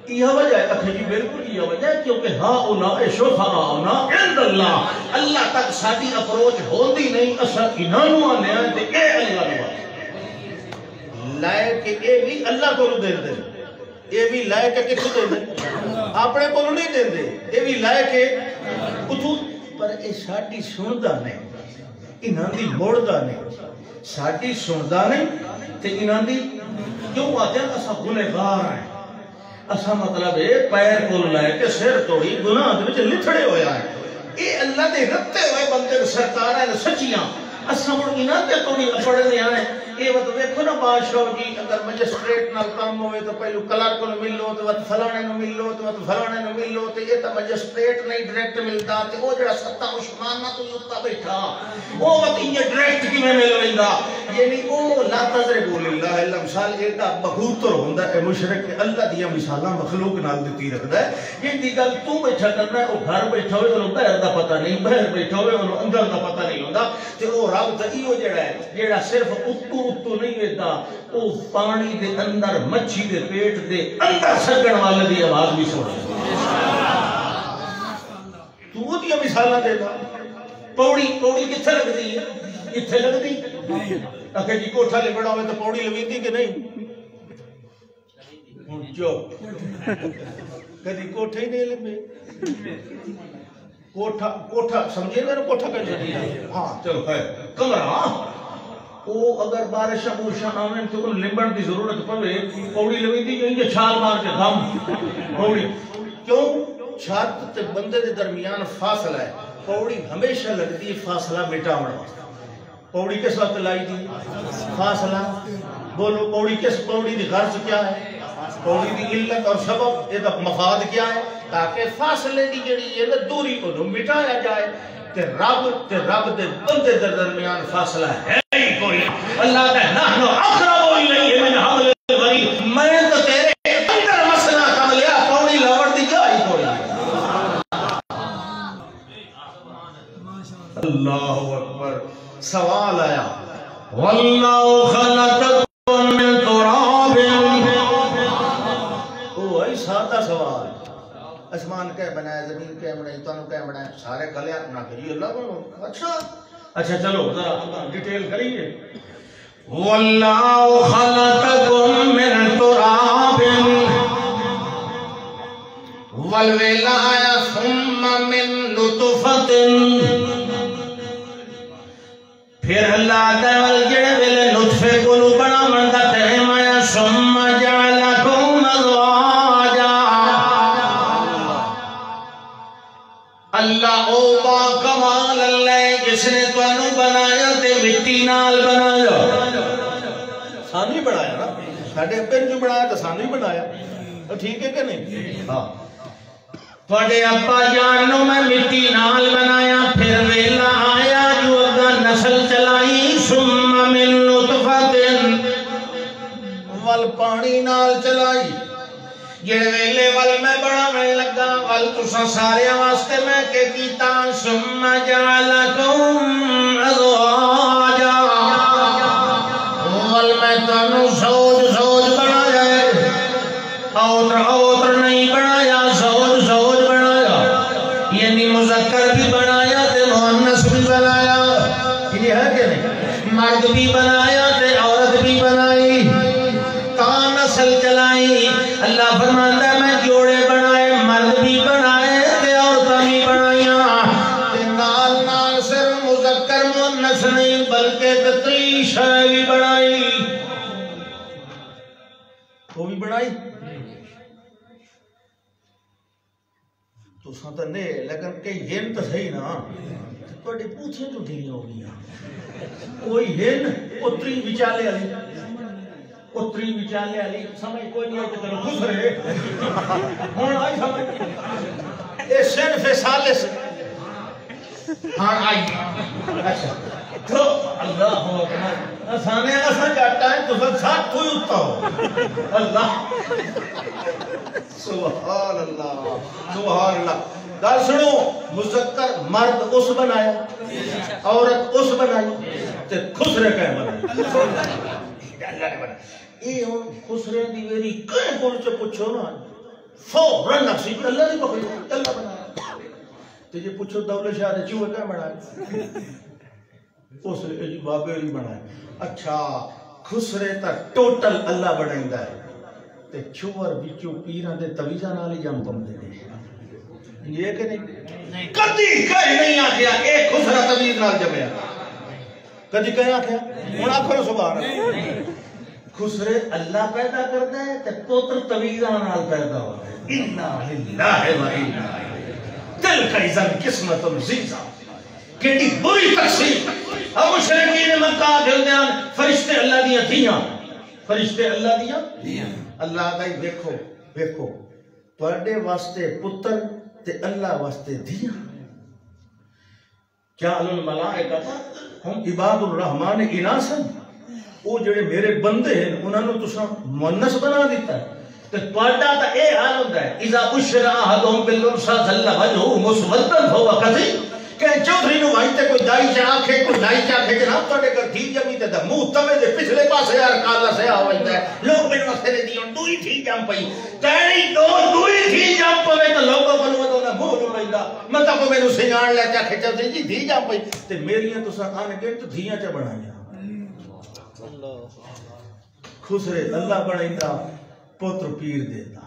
یہ وجہ ہے، اکھے جی بالکل یہ وجہ ہے کیونکہ ہؤلاء شفعاؤنا عند اللہ، اللہ تک ساری اپروچ ہوندی نہیں، اساں انہاں نوں آنے ہیں تے اے اللہ نوں لائے کہ اے بھی اللہ کو دے دے، اے بھی لائے کہ کتھوں دے دے؟ اپنے کو نہیں دے دے، اے بھی لائے کہ اتھوں، پر اے ساڈی سندا نہیں، انہاں دی موڑدا نہیں، ساڈی سندا نہیں تے انہاں دی کیوں آتے ہیں؟ اساں گنہگار ہیں، اسا مطلب ہے پیر کو لائے کہ سر توڑی گناہ دے وچ لتھڑے ہویا ہے، اے اللہ دے رتے ہوئے بندے سرکار ہیں سچیاں، اسا مڑ انہاں تے توڑی اپڑ دے آئے۔ یہ وقت دیکھو نا بادشاہ جی اگر مجسٹریٹ نال کام ہوئے تو پہلو کلرک کو ملو، تو وقت فلانے نو ملو، تو وقت فلانے نو ملو، تو یہ تو مجسٹریٹ نہیں ڈائریکٹ ملتا، تو وہ جڑا ستا عثمان نہ تو یوتا بیٹھا وہ وقت یہ ڈائریکٹ کی میں مل رہا، یعنی وہ لا تضربوا للہ الامثال، ایڈا بغوتر ہوندا ہے مشرک کہ اللہ دیا مثالاں مخلوق نال دتی رکھدا ہے، یہ دی گل تو بیٹھا کرنا ہے، وہ گھر بیٹھا ہوئے انہوں باہر دا پتہ نہیں، باہر بیٹھا ہوئے انہوں اندر دا پتہ نہیں ہوندا، تے وہ رب تے ایو جڑا ہے جڑا صرف اتو نہیں ویدا، وہ پانی دے اندر مچھی دے پیٹ دے اندر سگن والے دی آواز بھی سن تو وہ دیا مثالاں دے گا۔ پوڑی کتھے لگ دی ہے؟ اتھے لگ دی اکھے جی کوٹھا لے بڑا ہوئے تو پوڑی لگی دی کہ نہیں؟ چوپ کدی کوٹھے ہی نہیں لگے، کوٹھا سمجھے گا نا کوٹھا کر سکتی ہے؟ ہاں چلو ہے کمرہ، وہ اگر بارش ابوشا آمین تو ان لمبن کی ضرورت پڑے، پوڑی لگی تھی کہ یہ چھال مار کے دم پوڑی، کیوں؟ چھت تے بندے دے درمیان فاصلہ ہے، پوڑی ہمیشہ لگتی ہے فاصلہ مٹاونا۔ پوڑی کس وقت لائی تھی؟ فاصلہ، بولو پوڑی کس، پوڑی دی غرض کیا ہے؟ پوڑی دی علت اور سبب، یہ مفاد کیا ہے؟ تاکہ فاصلے دی جڑی ہے دوری کو مٹایا جائے، رب دے بندے دے درمیان فاصلہ ہے ہی کوئی. اللہ کا نحن اقرب الیہ من حبل الورید. میں تو تیرے اندر مسئلہ کم لیا پوری لاور دی جائی کوئی. اللہ اکبر. سوال آیا واللہ خلقکم من تراب. او ہے سادہ سوال. آسمان کیا بنایا, زمین کیا بنائی, تانوں کیا بنایا, سارے کلیا اپنا کریے اللہ کو. اچھا چلو ذرا ڈیٹیل کریے. واللہ خلقکم من تراب والولایہ ثم من نطفۃ. پھر اللہ تعالی جڑے ویلے نطفے کو بنا مندا ٹائم آیا ثم جعلکم ازواجا. اللہ او با کمال اللہ جس نے تانوں بنایا تے مٹی نال بنایا. سانو ہی بنایا نا, ساڈے ابے نے جو بنایا تے سانو ہی بنایا. تو ٹھیک ہے کہ نہیں؟ ہاں تواڈے ابا جان نو میں مٹی نال بنایا. پھر ویلا آیا جو اگا نسل چلائی ثم من نطفۃ ول پانی نال چلائی. جڑے ویلے ول میں بناویں لگا ول تساں سارے واسطے میں کہ کیتا ثم جعلکم ازواجا. ول میں تانوں زوج بنایا ہے, عورت نہیں بنایا, زوج بنایا. یعنی مذکر بھی بنایا تے مؤنث بھی بنایا. یہ ہے کہ نہیں؟ مرد بھی بنایا تے عورت بھی بنائی تا نسل چلائی. اللہ فرماتا ہے میں جوڑے بنائے, مرد بھی بنائے تے عورتاں بھی بنائیاں. تے نال نال صرف مذکر مؤنث نہیں بلکہ تتری شے بھی بنائی. وہ بھی بنائی تو سانتا نہیں, لیکن کئی ہین تو صحیح نا توڑی پوچھیں جو ڈھیلی ہو گیا. کوئی ہین اتری وچالے علی, اتری وچالے علی سمجھ کوئی نہیں ہوتا چلو خوش رہے ہون آئی سمجھ اے صنف سالس. ہاں آئی. اچھا تو اللہ اکبر اسانے اساں جاتا ہے تو ساتھ کوئی اتا ہو. اللہ سبحان اللہ سبحان اللہ. گل سنو, مذکر مرد اس بنایا, عورت اس بنائی تے خسرے کہیں بنایا. اللہ نے بنایا. یہ ہوں خسرے دی ویری کہیں کول چے پوچھو نا فوراً نفسی اللہ نے پکڑی اللہ بنایا. تو یہ پوچھو دولت شاہ دے چوہے کہیں بنایا, اس نے جی بابے نہیں بنایا. اچھا خسرے تک ٹوٹل اللہ بنائندا ہے تے چور وچوں پیراں دے تویزاں نال ہی جم پم دے. یہ کہ نہیں؟ کدی کہیں نہیں آکھیا ایک خسرا تویز نال جمیا. کدی کہیں آکھیا؟ ہن آکھو سبحان اللہ. خسرے اللہ پیدا کردا ہے تے پوتر تویزاں نال پیدا ہوندا ہے. انا للہ و انا تلک اذا قسمت ضیزا. کیڑی بری تقسیم. اب مشرکین مکہ دلدیاں فرشتے اللہ دیاں تھیاں, فرشتے اللہ دیاں. اللہ دا دیکھو دیکھو تواڈے واسطے پتر تے اللہ واسطے دھیاں. کیا الملائکہ ہم عباد الرحمن اناسا. وہ جڑے میرے بندے ہیں انہاں نو تساں مؤنث بنا دیتا ہے. تے تواڈا تا اے حال ہوندا ہے اذا بشر احدهم بالانثى ظل وجهه مسودا فهو كظيم. کہ چودھری نو وائتے کوئی دائی چاہ آکھے کوئی نائی چاہ آکھے جناب توڑے کر دھی جمی تے دا منہ تمے دے پچھلے پاسے یار کالا سے آوائتا ہے. لوگ میں واسطے دیوں دوئی تھی جم پئی تیری دوئی تھی جم پوے تو لوگوں کو نو نہ منہ نو لیندا متا کو مینوں سیان لے چا کھچا تے جی دھی جم پئی تے میریاں تساں آن کے تو دھیاں چ بنائیاں. خسرے اللہ بنائندا پتر پیر دیندا.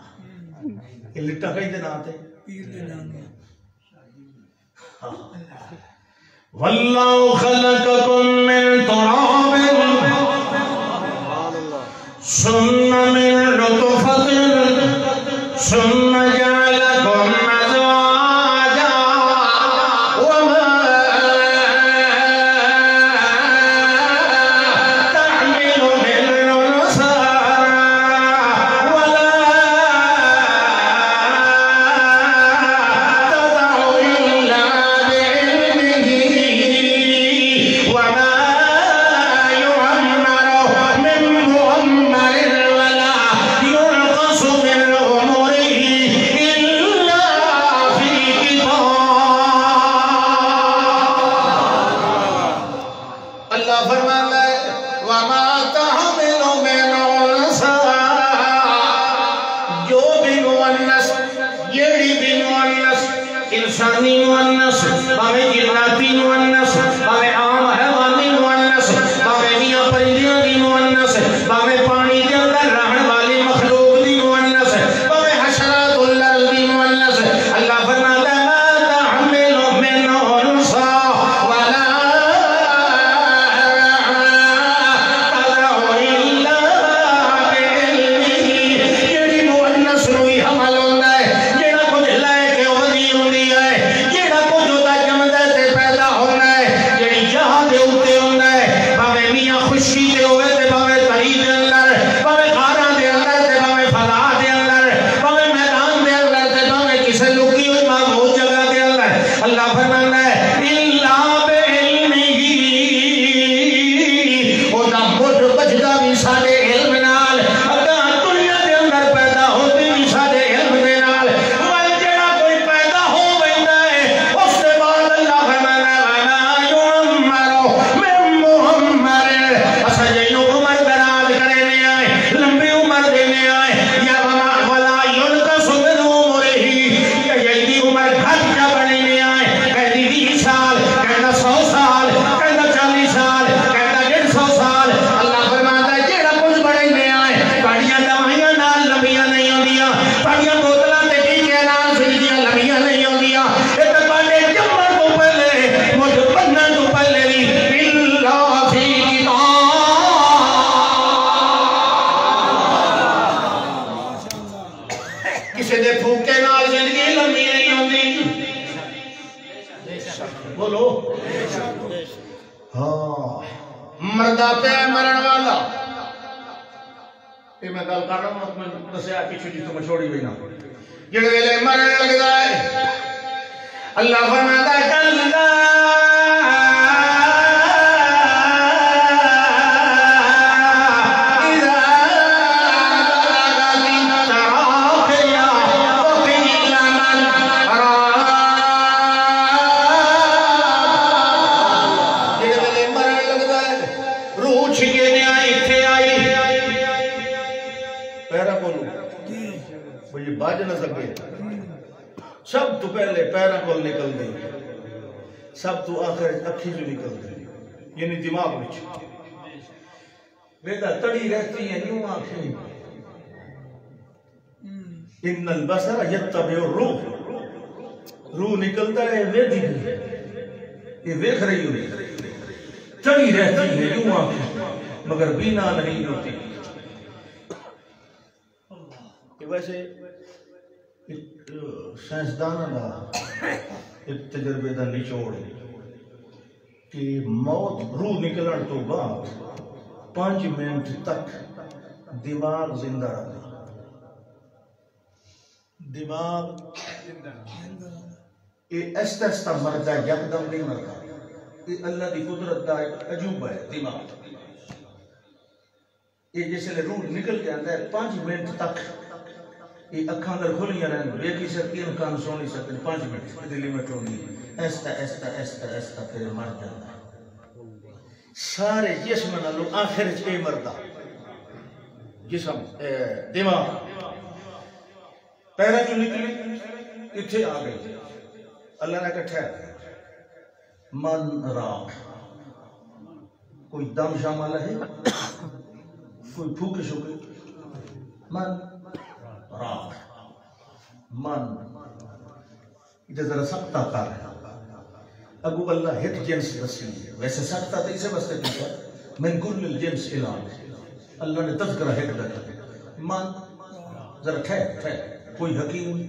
یہ لٹا کہیں دے نام تے پیر دے نام. واللہ خلقکم من تراب ثم من نطفۃ ثم جعلکم ازواجا وما تحمل من انثى ولا تضع الا بعلمه ہاں مردہ پہ مرن والا یہ میں گل کر رہا ہوں میں دسیا پیچھے جی تو میں چھوڑی بھی نہ جڑے ویلے مرن لگدا ہے اللہ فرماتا ہے کلا باج نہ سکے سب تو پہلے پیرا کول نکل دے سب تو آخر اکھی جو نکل دے یعنی دماغ وچ بیٹا تڑی رہتی ہے نیوں آنکھیں ان البصر یتبع الروح روح نکلتا ہے ویدھی یہ ویکھ رہی ہوئی تڑی رہتی ہے نیوں آنکھیں مگر بینا نہیں ہوتی ویسے سائنسدانوں کا ایک تجربے کا نچوڑ ہے کہ موت روح نکلن تو بعد 5 منٹ تک دماغ زندہ رہتا دماغ یہ ایسا ایسا مرتا ہے یکدم نہیں مرتا یہ اللہ کی قدرت کا ایک عجوبہ ہے دماغ یہ جیسے روح نکل کے آتا ہے 5 منٹ تک یہ اکھاں در کھلیاں رہن ویکھی سکتی ہیں کان سو نہیں سکتے 5 منٹ کی لیمٹ ہونی ایستا ایستا ایستا ایستا پھر مر جاتا ہے سارے جسم نالو آخر چے مردا جسم دماغ پیرا جو نکلی اتھے آ گئی اللہ نے کہا من راق کوئی دم شامل ہے کوئی پھوکے شوکے من راق من ادھر ذرا سکتا کر ہے ابو اللہ ہت جنس رسی ہے ویسے سکتا تو اسے بستے کیا من کل الجنس اعلان اللہ نے تذکرہ ہت دیتا من ذرا ٹھہر کوئی حکیم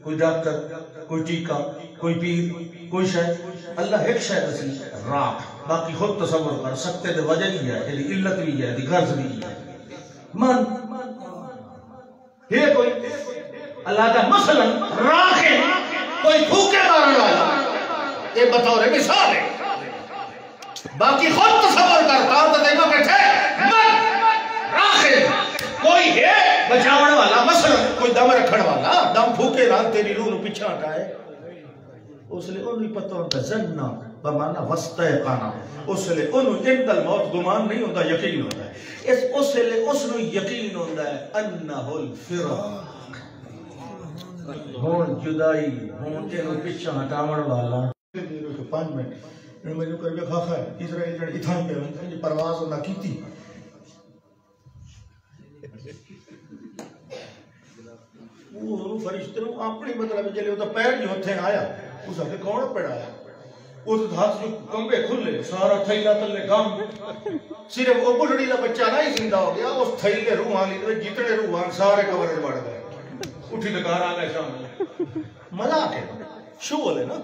کوئی ڈاکٹر کوئی ٹیکہ کوئی پیر کوئی شاید اللہ ہت شاید رسی راق باقی خود تصور کر سکتے دے وجہ ہی ہے یعنی علت بھی ہے دی غرض بھی ہے من یہ کوئی اللہ کا مثلا راکھے کوئی پھوکے مارن والا یہ بطور مثال ہے باقی خود تصور کرتا ہوں تو دیکھو بیٹھے من راکھے کوئی ہے بچاون والا مثلا کوئی دم رکھن والا دم پھوکے رات تیری روح پیچھے ہٹائے اس لئے انہی پتہ ہوتا زنہ بمانا وسطہ قانا اس لئے انہوں عند الموت گمان نہیں ہوتا یقین ہوتا ہے اس لئے اس نے یقین ہوتا ہے انہو الفراق ہون جدائی ہون تینوں پیچھا ہٹاون والا 5 منٹ میں جو کر کے خواہ ہے اسرائیل جڑ اتھاں پہ ہوں پرواز نہ کیتی وہ فرشتے نے اپنی مطلب چلے وہ تو پیر جو تھے آیا اس آگے کون پڑا ہے اس ہاتھ جو کمبے کھلے سارا تھیلا تلے گام صرف وہ بڑھڑی کا بچہ نہیں زندہ ہو گیا اس تھیلے روحان لی جتنے روحان سارے کورے بڑھ گئے اٹھی دکار آ گئے شام میں مذاق ہے شغل ہے نا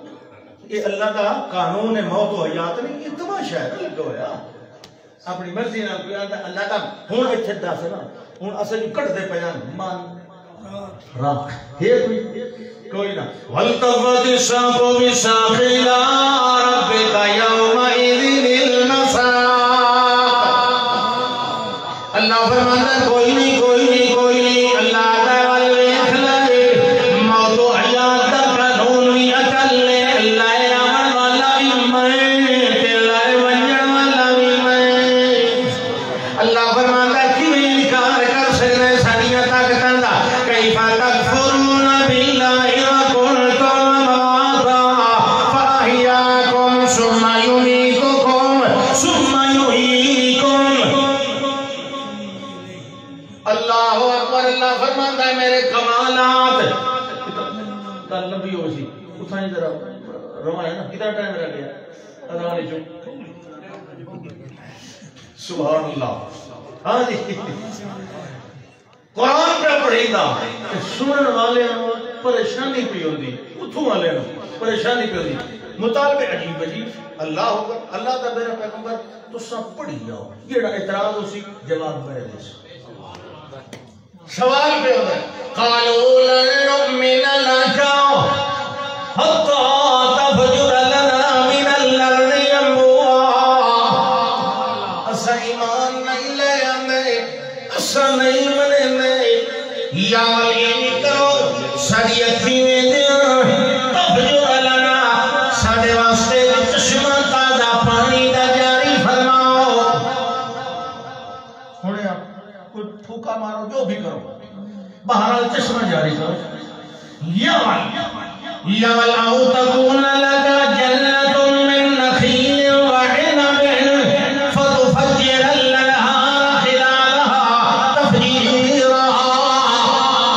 یہ اللہ کا قانون موت و حیات نہیں یہ تماشا ہے لگا ہوا اپنی مرضی نہ کوئی آتا اللہ کا ہوں اتھے دس نا ہوں اصل جو کٹ دے پیان مان راک ہے کوئی نہ وَالْتَفَّتِ السَّاقُ بِالسَّاقِ إِلَىٰ رَبِّكَ يَوْمَئِذٍ الْمَسَاقُ اللہ فرماتا ہے کوئی نہیں اللہ کا والویخ لئے موت و حیات دا قانون بھی اکل لے اللہ عمر والا بھی میں اللہ ونجر والا بھی میں اللہ فرماتا ہے کیوں انکار کر سکنے سانیہ طاقتاں دا کیفا تکفرون باللہ وکنتم امواتا فاحیاکم ثم یمیتکم ثم یحییکم اللہ اکبر اللہ فرماتا ہے میرے کمالات کل نبی ہو سی اتھا ہی ذرا رواں ہے نا کتنا ٹائم رہ گیا ادھانے جو سبحان اللہ ہاں جی قرآن پہ پڑھی دا سنن والے پریشانی پہ ہوندی اتھوں والے پریشانی پہ ہوندی مطالبے عجیب عجیب اللہ ہوگا اللہ کا میرا پیغمبر تو سب پڑھی جاؤ یہ اعتراض ہو سی جواب میرے دے سوال پہ ہوتا ہے قالوا لن نؤمن لك حتى تفجر لنا من الارض ينبوعا اسا ایمان نہیں لے آندے اسا نہیں منے یا علی کرو ساری اکھی میں دیا تفجر لنا ساڑے واسطے چشمہ تازہ پانی دا جاری فرماؤ ہونے آپ کوئی پھوکا مارو جو بھی کرو بہرحال چشمہ جاری کرو یا او تکون لگا جنت من نخیل وعنب فتفجر الانہار خلالها تفجیرا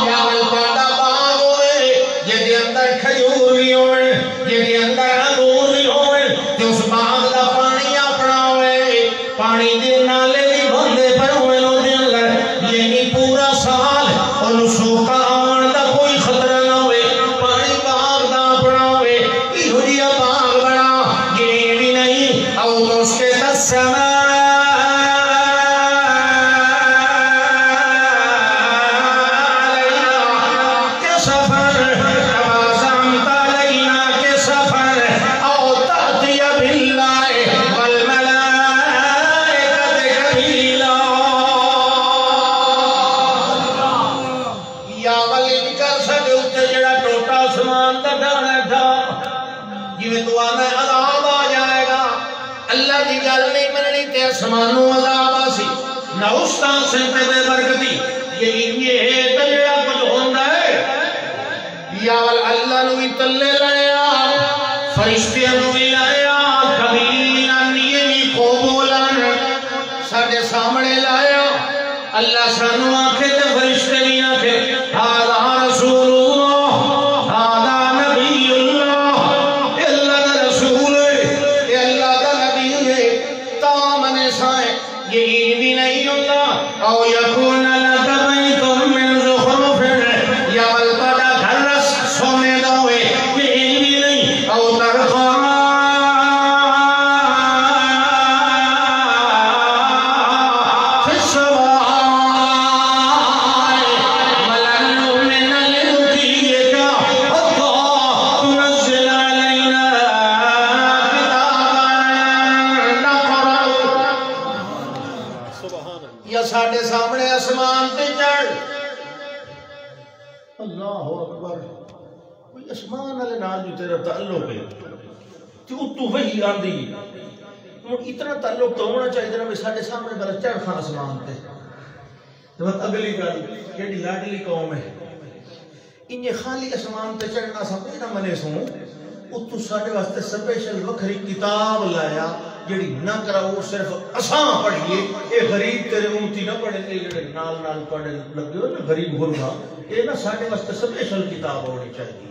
یا والتاڑا باغ ہوئے جدی اندر کھجوری ہوئے جدی اندر انگوری ہوئے تے اس باغ دا پانی اپنا ہوئے پانی دے نالے بھی بندے پر ہوئے لو دے اندر یہ نہیں پورا سال اور سوکھا آن دا کوئی خطرہ نہ ہوئے پانی باغ دا اپنا ہوئے یہ جیا باغ بڑا یہ بھی نہیں او اس کے تسمہ سمانو عذاب آسی نہ استان سنتے بے برکتی یہ ہے تجڑا کچھ ہوندہ ہے یا اللہ نوی تلے لیا فرشتے نوی لیا کبھی آنیے بھی قبولان ساڑھے سامنے لایا اللہ سانو آنکھے تے فرشتے بھی آنکھے آدھا رسول اللہ آدھا نبی اللہ اللہ دا رسول ہے اللہ دا نبی ہے تامن سائے یہ بھی نہیں ہوتا او یکون لک بیت من زخرف یا والقدہ گھر سونے دوئے یہ بھی نہیں او ترخوا فی السماء ولن نؤمن لرقیک حتی تنزل علینا یا ساڑھے سامنے اسمان تے چڑھ اللہ اکبر کوئی اسمان علی نال جو تیرا تعلق ہے کہ اتو وہی آندھی اتنا تعلق تو ہونا چاہیے جنہوں میں ساڑھے سامنے بلا چڑھ خان اسمان تے جب اگلی گل یہ لاڈلی قوم ہے انہیں خالی اسمان تے چڑھنا سب نہ منے سوں اتو ساڑھے واسطے سپیشل وکھری کتاب لایا جڑی نہ کراؤ صرف اساں پڑھئے اے غریب تیرے امتی نہ پڑھے تے جڑے نال نال پڑھے لگے ہو نا غریب غربا اے نہ ساڑھے واسطے سپیشل کتاب ہونی چاہیے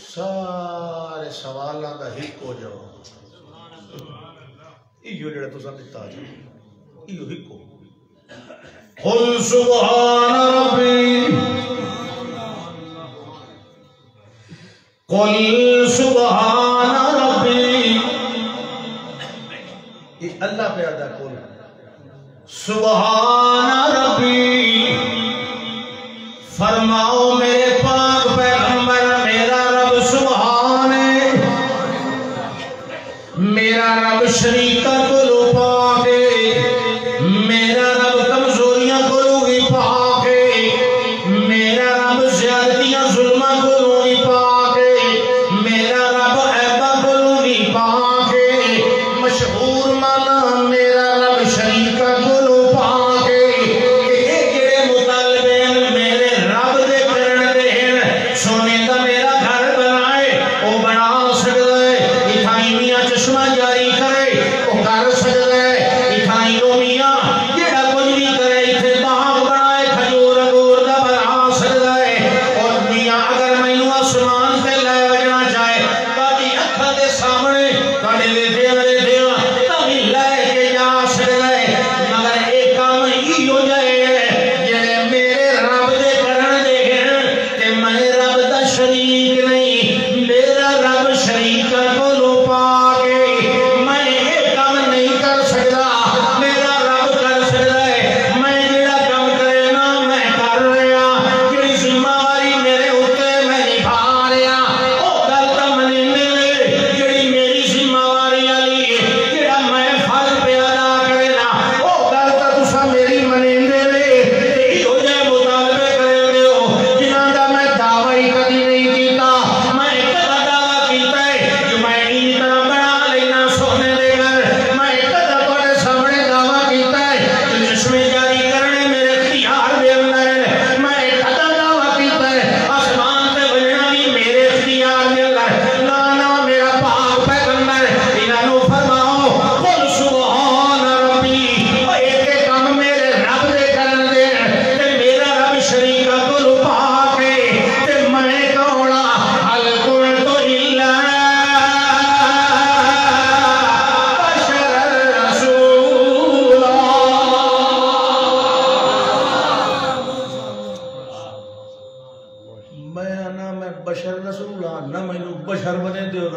سارے سوالاں دا ہک ہو جاؤ ایو جڑا تو سن دیتا جا ایو ہک ہو قل سبحان ربی قل سبحان ربی یہ اللہ پہ ادا قول سبحان ربی فرماؤ میرے پاک پیغمبر میرا رب سبحان ہے میرا رب شریکہ کو لو پاک ہے میرا رب کمزوریاں کو لو بھی پاک ہے میرا رب زیادتیاں ظلمہ کو لو بھی پاک ہے میرا رب عیبہ کو لو بھی پاک ہے مشہور مانا میرا رب شریکہ کو لو پاک ہے کہ جڑے مطالبین میرے رب دے کرن دین سونے دا میرا گھر بنائے وہ بنا سکتا ہے اتھائی میاں چشمہ جاری کرے وہ گھر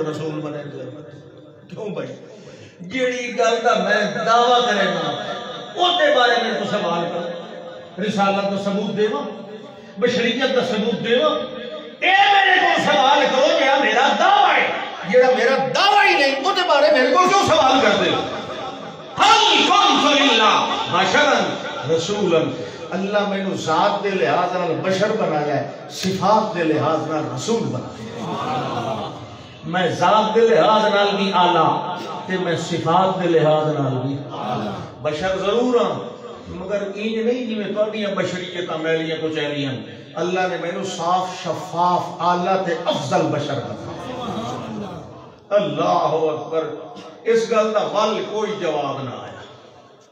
رسول بنے گا کیوں بھائی جیڑی گل دا میں دعویٰ کرے گا اوتے بارے میں تو سوال کر رسالت دا ثبوت دیوا بشریت دا ثبوت دیوا اے میرے کو سوال کرو کہ میرا دعویٰ ہے جیڑا میرا دعویٰ ہی نہیں اوتے بارے میرے کو کیوں سوال کرتے ہو حل کنت للہ بشرا رسولا اللہ میں نے ذات دے لحاظ نال بشر بنایا ہے صفات دے لحاظ نال رسول بنایا میں ذات دے لحاظ نال بھی اعلیٰ تے میں صفات دے لحاظ نال بھی بشر ضرور ہاں مگر اینج نہیں جی میں تھوڑیاں بشریتاں میلیاں کو چہریاں اللہ نے میں نے صاف شفاف اعلیٰ تے افضل بشر بنایا اللہ اکبر اس گل دا ول کوئی جواب نہ آیا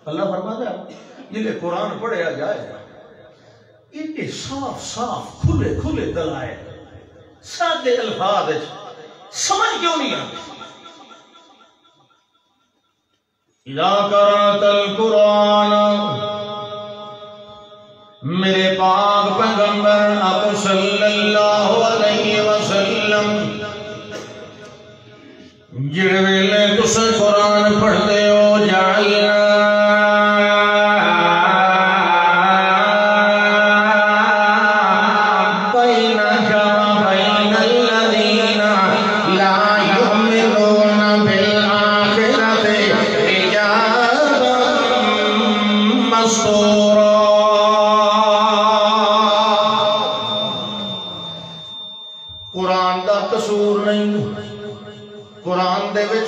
اللہ فرماتا ہے جنہیں قرآن پڑھیا جائے ان کے صاف صاف کھلے کھلے دلائل سادے الفاظ سمجھ کیوں نہیں آتے اذا قرأت القرآن میرے پاک پیغمبر آپ صلی اللہ علیہ وسلم جڑے ویلے تسے قرآن پڑھتے ہو جعلنا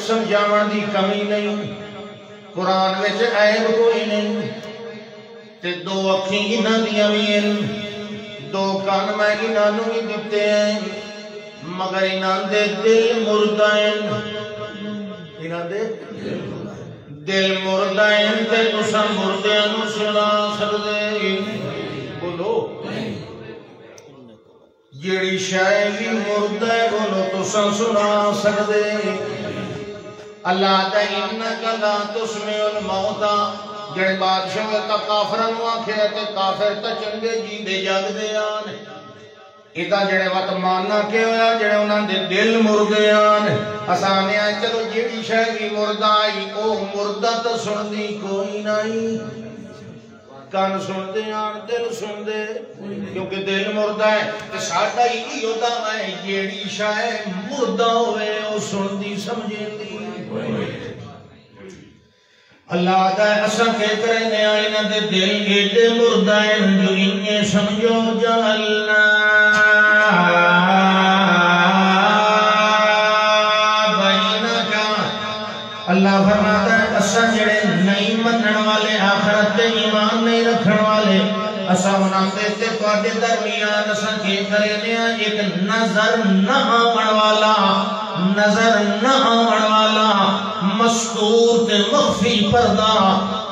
سمجھاون دی کمی نہیں قرآن وچ عیب کوئی نہیں تے دو اکھیں انہاں دیاں وی ہیں دو کان میں انہاں نوں وی دتے ہیں مگر انہاں دے دل مردہ ہیں انہاں دے دل مردہ ہیں تے تساں مردیاں نوں سنا سکدے بولو جیڑی شے وی مردہ ہے انہوں تساں سنا سکدے اللہ دا انکا لا تسمع الموتا جڑے بادشاہ تا کافران آکھے تے کافر تا چنگے جی دے جاگ دے آن ادا جڑے وقت ماننا کے ہویا جڑے انہاں دے دل مردے آن آسانے آئے چلو جیڑی شاہی مردہ آئی او مردہ تا سن دی کوئی نہیں کان سن دے آن دل سن دے کیونکہ دل مردہ ہے کہ ساڑھا ہی ہوتا ہے جیڑی شاہ مردہ ہوئے او سن دی سمجھے دی اللہ دا ایسا کہہ کرنے آئینا دے دل ایڈے مردائن جو انہیں سمجھو جعلنا بینکا اللہ فرماتا ہے ایسا جڑے نہیں منن والے آخرت ایمان نہیں رکھن والے ایسا انہاں دیتے پاڑے درمیان ایسا کہہ کرنے ایک نظر نہ آمن والا نظر نہ آمن والا مستور تے مخفی پردہ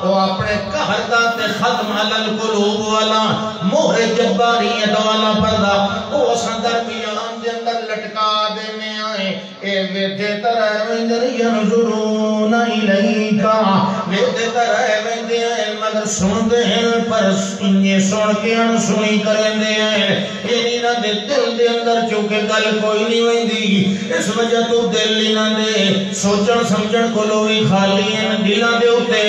وہ اپنے قہردہ تے ختم علی القلوب والا مہر جباریت والا پردہ وہ اساں درمیان دے اندر لٹکا دے میں آئے اے ویدے ترہ ویندر ینظرون الیکا ویدے ترہ ویندے آئے مگر سن دے ہیں پر انہیں سن کے ان سنی کریں دے ہیں یعنی نہ دے دل دے اندر چونکہ گل کوئی نہیں ویندی اس وجہ تو دل لینا دے سوچن سمجھن کو لوگی خالی ہیں دلہ دے ہوتے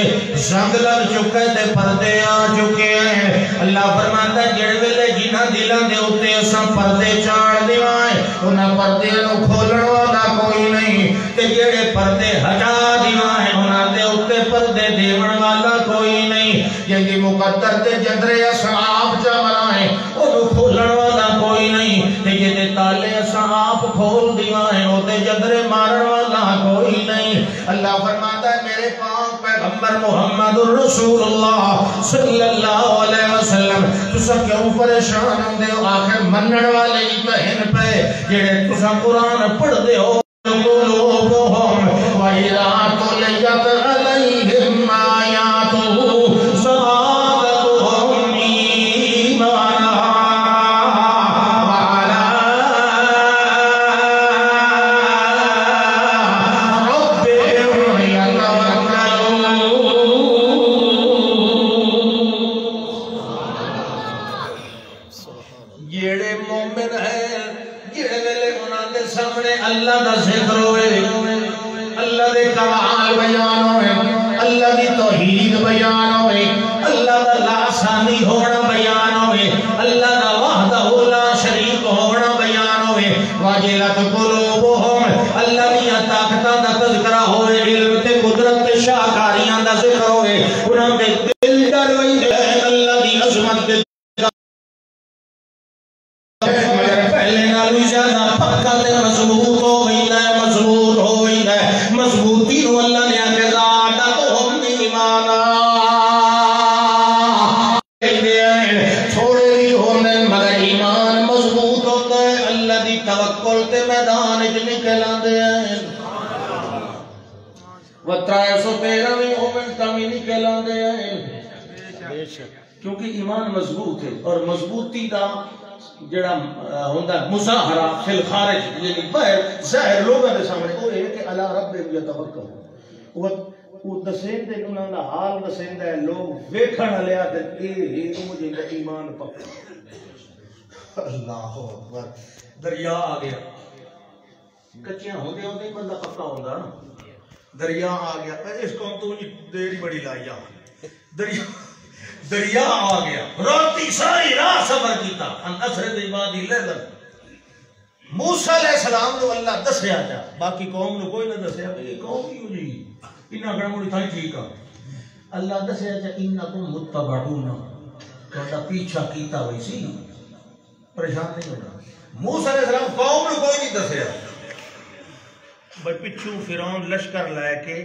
زنگ لگ چکے تے پردے آ چکے ہیں اللہ فرماتا ہے جڑے ویلے جنہ دلہ دے ہوتے اساں پردے چاڑ دیوائیں انہاں پردے نو کھولن والا کوئی نہیں تے جڑے پردے ہٹا دیوائیں انہاں دے ہوتے پردے دیون والا کوئی نہیں جنگی مقدر تے جدرے اصحاب جا بنائیں انہوں کھولن والا کوئی نہیں تے جدے تالے اصحاب کھول دیوائیں ہوتے جدرے مارن والا کوئی نہیں اللہ فرماتا ہے میرے پاک پیغمبر محمد الرسول اللہ صلی اللہ علیہ وسلم تسا کیوں پریشان ہوں دے آخر منن والے ہی بہن پہ جڑے تسا قرآن پڑھ دے ہو قلوبهم وَإِذَا تُلِيَتْ عَلَيْهِمْ آيَاتُهُ زَادَتْهُمْ إِيمَانًا وَعَلَىٰ رَبِّهِمْ يَتَوَكَّلُونَ جیڑے مومن ہیں جیڑے ویلے انہاں دے سامنے اللہ دا ذکر ہوئے اللہ دیا طاقتاں دا تذکرہ ہوئے، علم تے قدرت تے شاہکاریاں دا ذکر ہوئے، انہاں دے دل ڈر ویندے ہیں اللہ دی عظمت دے پہلے نالو زیادہ پکا تے مضبوط ہو ویندا ہے، مضبوط ہو ویندا ہے، مضبوطی نو اللہ نے آکھے ذات تو ہم ایمان تھوڑے بھی ہوندے مگر ایمان مضبوط ہوتا ہے، اللہ دی توکل تے میدان وچ نکل آندے ہیں، وہ 313 ہومن تاں نکل آندے ہیں، کیونکہ ایمان مضبوط ہے، اور مضبوطی دا جڑا ہوندا مظاہرہ فی الخارج یعنی باہر ظاہر لوگوں دے سامنے وہ ہے کہ اللہ رب یتوکل، وہ دسیندے انہاں دا حال دسیندا ہے، لوگ ویکھن والے تے اے مجھے ایمان پکا، اللہ اکبر، دریا آ گیا، کچیاں ہوندے ہوندے بندہ پکا ہوندا نا، دریا آ گیا، اس قوم تو دیر ہی بڑی لائی آ دریا آ گیا، راتی ساری رات صبر کیتا، ان اثر دی بادی لیلن، موسیٰ علیہ السلام نو اللہ دسیا جا، باقی قوم نو کوئی نہ دسیا، یہ قوم کیوں جی انہاں گڑا موڑی تھائی ٹھیک آ، اللہ دسیا جا انکم متبعون، تو پیچھا کیتا ہوئی سی، پریشان نہیں ہونا، موسیٰ علیہ السلام قوم نو کوئی نہیں دسیا، بھئی پچھو فرعون لشکر لائے کے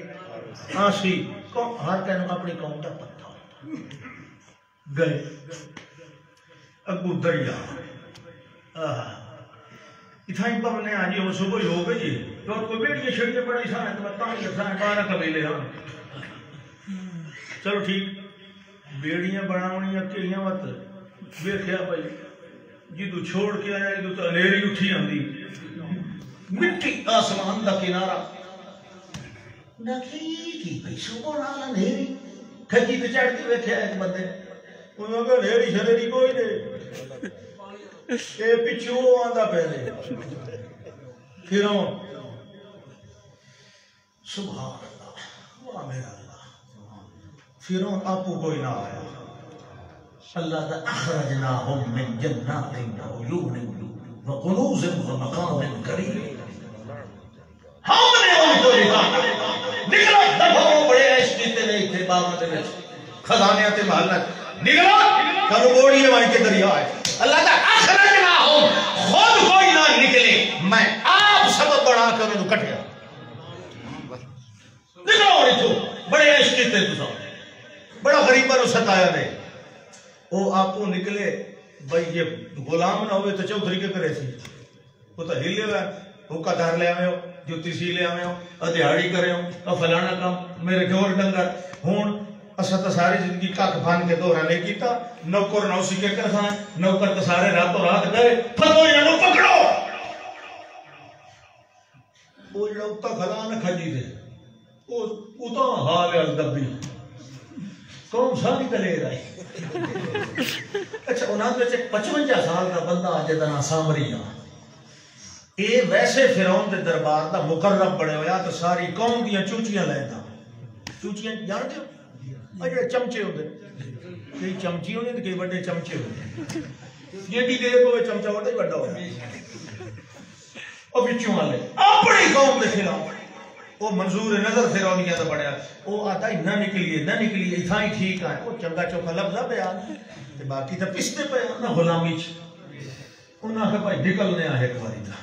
آسی، ہر کہنے اپنی قوم دا پتہ گئے اگو دریا اتھائی پاونے آجی ہم صبح ہی ہو گئے جی تو کوئی بیٹی شڑیے پڑی سانے تو بتائیں سانے 12 قبیلے ہاں چلو ٹھیک بیڑیاں بناونیاں کیلیاں وقت بیٹھیا بھائی جدو چھوڑ کے آیا جدو تو انیری اٹھی آندی مٹی آسمان دا کنارہ کی بھائی صبح نالا انیری کھجی تے چڑھ کے بیٹھیا ایک بندے انہوں نے انیری شریری کوئی دے اے پچھو آندہ پہلے فرعون سبحان اللہ واہ میرا اللہ فرعون آپو کوئی نہ آیا اللہ دا اخرجناہم من جنات وعیون وکنوز ومقام کریم ہم نے ان کو نکلا دفعوں بڑے عیش کیتے نہیں تھے باغوں دے خزانے تے محلہ نکلا کرو بوڑی ہے وہیں کے دریا ہے اللہ تا اخرجناہم خود کوئی نہ نکلے میں آپ سبب بنا کر انہوں کٹیا نکلا ہوئی تو بڑے عیش کیتے تو سب بڑا غریبہ نو ستایا دے وہ آپوں نکلے بھائی یہ غلام نہ ہوئے تو چودھری کے کرے سی وہ تو ہلے ہوئے حکا دار لے آئے ہو جوتی سی لے آئے ہو دیہاڑی کرے ہو فلانا کام میرے گھور ڈنگر ہون اسا تو ساری زندگی کاک بھان کے دورہ نہیں کیتا نوکر نوسی کے کر سائیں نوکر تو سارے راتوں رات گئے پھتو انہوں پکڑو وہ جڑا اتا خلان کھجی دے اتا حال ہے دبی کون ساری کلے رہی اچھا انہاں تو 55 سال کا بندہ آجے دنا سامری ہاں اے ویسے فرعون دے دربار دا مقرب بڑے ہویا تو ساری قوم دیاں چوچیاں لیتا چوچیاں جان دے اجڑے چمچے ہوندے کئی چمچی ہوندے کئی بڑے چمچے ہوندے یہ بھی دیر کو چمچا ہوتا ہی بڑا ہوتا اور بچوں والے اپنی قوم دے خلاف وہ منظور نظر فرعونیہ دا بڑھیا وہ آتا ہی نہ نکلیے اتھا ہی ٹھیک آئے وہ چنگا چوکھا لفظہ بیان باقی تا پستے پہ نہ غلامی چھ انہاں کہ بھائی نکلنے آئے ایک باری دا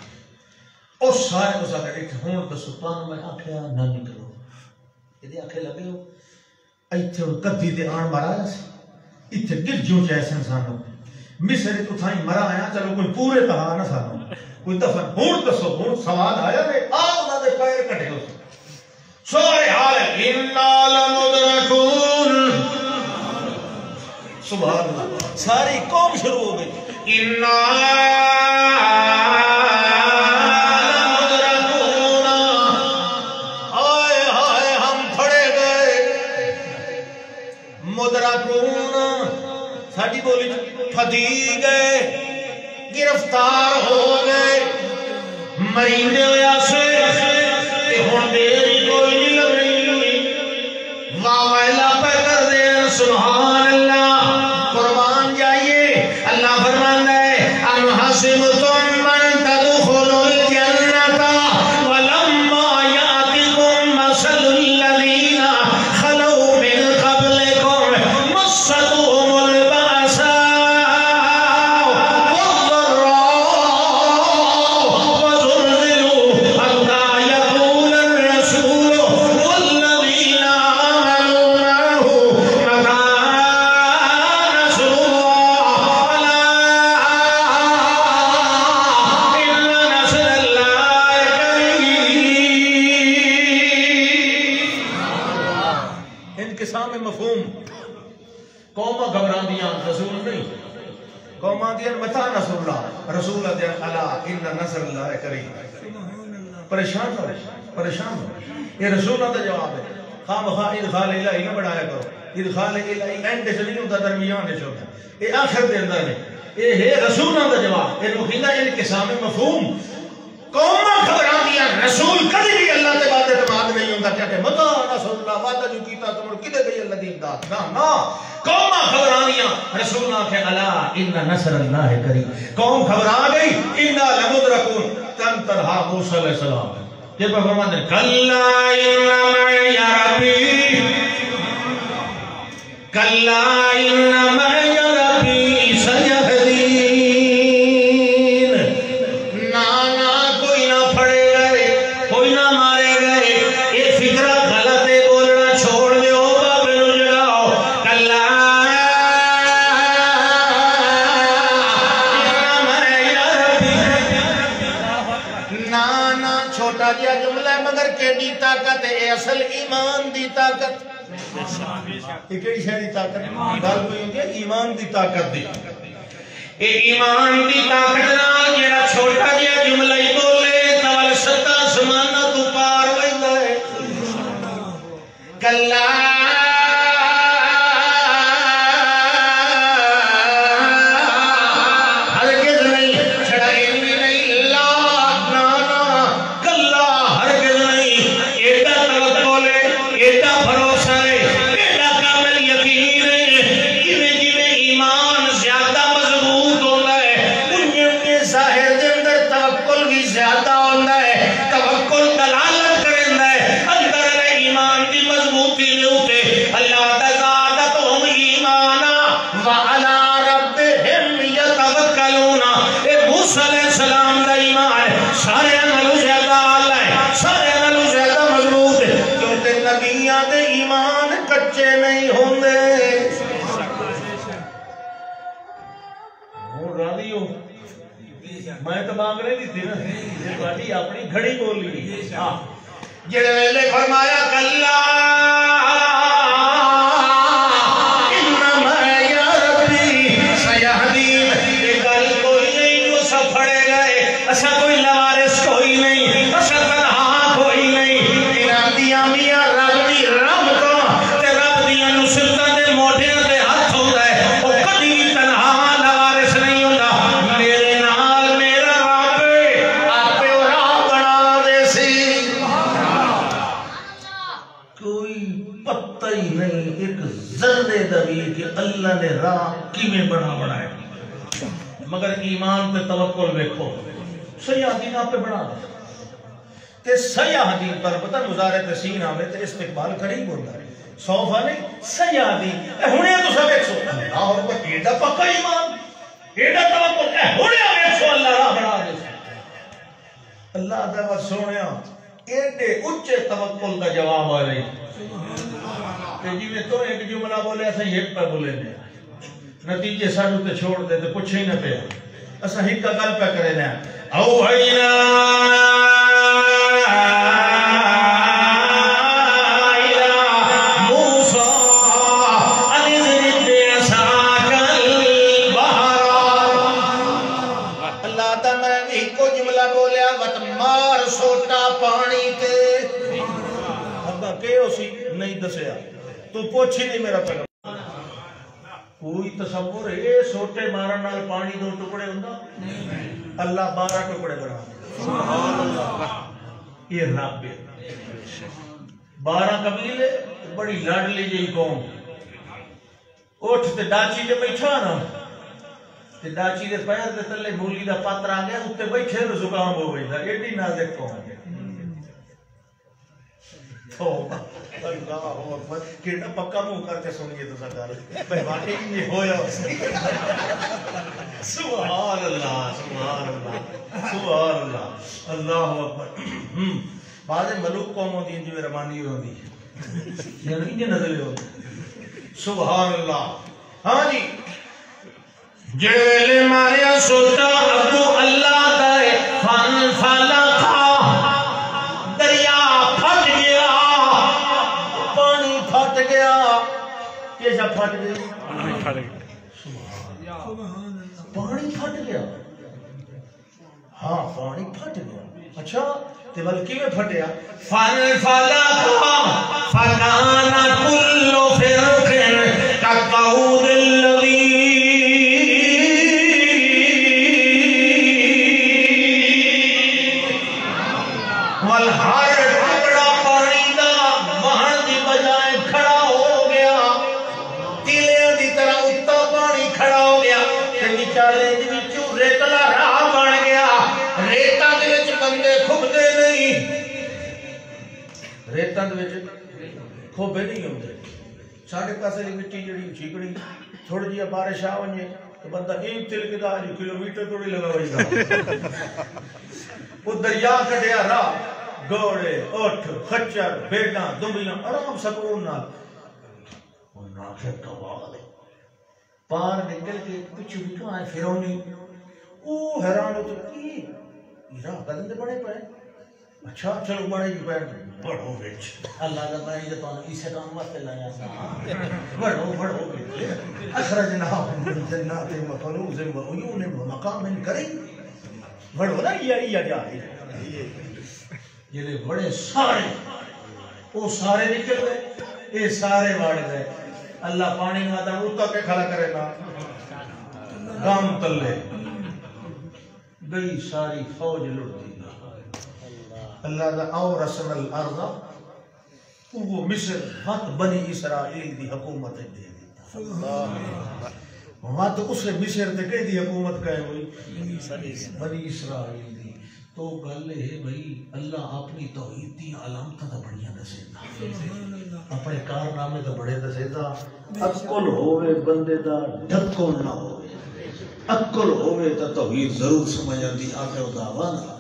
اور سارے اس آگے ایک ہون دا سلطان میں آکھیا نہ نکلو یہ آکھے لگے ہو ایتھے ان قدی دے آن مرا سی ایتھے گر جو جیسے انسانوں مصر تو تھائی مرا آیا چلو کوئی پورے کہا نہ سانوں کوئی دفن ہون دسو ہون سوال آیا دے آؤ دے پیر کٹے ہو سوارے حال ہے اِنَّا لَمُدْرَكُونَ سبحان اللہ ساری قوم شروع ہو گئی اِنَّا ساڑھی بولی پھدی گئے گرفتار ہو گئے مہینے ہویا سے ہون دیری کوئی نہیں لگ رہی واویلا پہ کر دے سبحان اللہ قربان جائیے اللہ فرمان ہے ام حسبتم من تدخلوا الجنة ولم انقسام مفہوم قوم گھبرا دیا رسول نہیں قوم دیا متا نصر اللہ رسول دیا اللہ ان نصر اللہ کریم پریشان ہو یہ رسول کا جواب ہے خام خواہ ادخال الہی نہ بڑھایا کرو ادخال الہی اینڈ سے نہیں ہوتا درمیان سے ہوتا یہ آخر دے اندر ہے یہ ہے رسول کا جواب یہ نخیدہ انقسام مفہوم قوم خبران دیا رسول کدی بھی اللہ تے بات اعتماد نہیں ہوتا کیا کہ متا رسول اللہ وعدہ جو کیتا تمہر کدے گئی اللہ دی امداد نا قوم خبران دیا رسول اللہ کہ الا ان نصر اللہ کریم قوم خبران گئی انا لمدرکون تن تنہا موسیٰ علیہ السلام یہ پر فرماتے ہیں کلا ان معی ربی کلا ان معی ربی سیہدین طاقت ہے اصل ایمان دی طاقت یہ کیڑی شے دی طاقت گل کوئی ہوندی ہے ایمان دی طاقت دی اے ایمان دی طاقت نال جڑا چھوٹا جہا جملہ ہی بولے تول ستا آسماناں تو پار ویندا ہے کلا میں تو مانگ رہی تھی نا یہ بڑی اپنی گھڑی بول لی جڑے ویلے فرمایا کلا ان معی ربی سیہدین یہ گل کوئی نہیں جو سب پھڑے گئے ایسا کوئی لوارث کوئی نہیں ایسا تنہا کوئی نہیں تیرا دیا میاں رب دی رب تو تے رب دیا نصرتاں دے موڈیاں تے ہاتھ ہوندا ہے او کدی بھی تنہا لوارث نہیں ہوندا کہ اللہ نے راہ کیویں بنا ہے مگر ایمان پہ توکل دیکھو سیاح دین آپ پہ بنا تے سیاح دین پر پتہ مضارع تسین آمے تے استقبال قریب ہوتا ہے صوفہ نہیں سیاح دین ہونے تو سب ایک سو اللہ اور کو ایڈا پکا ایمان ایڈا توکل ہونے ایک سو اللہ راہ بنا دے اللہ دعوت سونے ایڈے اچھے توکل کا جواب آ رہی کہ جی میں تو ایک جملہ بولے ایسا ہی ایک پر بولے دے نتیجے ساڑھو تے چھوڑ دے تے پوچھے ہی نہ پہ ایسا ہی کا گل پہ کرے دیں اوحینا الى موسیٰ ان اضرب بعصاک البحر اللہ تعالیٰ نے ایک کو جملہ بولیا وت مار سوٹا پانی تے ابا کہ اسی نہیں دسیا تو پوچھ ہی نہیں میرا پیغام کوئی تصور ہے سوٹے مارن نال پانی دو ٹکڑے ہوندا اللہ 12 ٹکڑے بنا سبحان اللہ یہ رب ہے 12 قبیلے بڑی لاڈلی جی قوم اٹھ تے ڈاچی تے بیٹھا نا تے ڈاچی دے پیر دے تلے مولی دا پتر آ گیا تے بیٹھے نو زکام ہو گیا ایڈی نازک قوم ہے اللہ اکبر کیڑا پکا منہ کر کے سنیے تو سرکار بھائی واقعی یہ ہویا سبحان اللہ سبحان اللہ سبحان اللہ اللہ اکبر بعض ملوک قوم ہوتی ہیں جو رمانی ہوتی ہے یعنی یہ نظر ہوتی سبحان اللہ ہاں جی جیل ماریا سوتا ابو اللہ دائے فن فلا دریا پھٹ گیا پانی پھٹ گیا یہ سب پھٹ گئی پانی پھٹ گیا ہاں پانی پھٹ گیا اچھا تے بلکہ میں پھٹیا فَانْفَلَقَ فَكَانَ كُلُّ فِرْقٍ كَالطَّوْدِ ہر ٹکڑا پانی دا بہن دی بجائے کھڑا ہو گیا تیلیاں دی طرح اتا پانی کھڑا ہو گیا تے وچالے دی وچوں ریتلا راہ بن گیا ریتاں دے وچ بندے کھبدے نہیں ریتاں دے وچ کھوبے نہیں ہوندے ساڈے پاسے دی مٹی جڑی چیکڑی تھوڑی جی بارش آ ونجے تے بندہ ایک تلکدا جو کلومیٹر تھوڑی لگا وجدا وہ دریا کٹیا راہ گھوڑے اٹھ خچر بیٹاں دمبیاں آرام سکون نال انہاں آخر کمال ہے پار نکل کے پچھو بھی کہاں ہے فرعونی او حیران ہو تو کی راہ قدم دے بڑے پے اچھا چلو بڑے ہی پے بڑھو وچ اللہ دا بڑے تے تانوں اسے کام واسطے لایا سا بڑھو وچ اخرجناہم من جنات وکنوز وعیون ومقام کریم بڑھو نا یہ جا جلے بڑے سارے وہ سارے نکل گئے یہ سارے وڑ گئے اللہ پانی ماتا اتا کے کھڑا کرے گا گام تلے گئی ساری فوج لڑتی اللہ دا اورثنا الارض وہ مصر ہاتھ بنی اسرائیل دی حکومت دے دیتا ہاتھ اسے مصر تے کہہ دی حکومت کہے ہوئی بنی اسرائیل دی تو گل ہے بھئی اللہ اپنی توحید دی علامتاں تے بڑیاں دسیندا اپنے کارنامے تے بڑے دسیندا عقل ہوے بندے دا ڈھکو نہ ہوے عقل ہوے تے توحید ضرور سمجھ آندی آخر دعوانا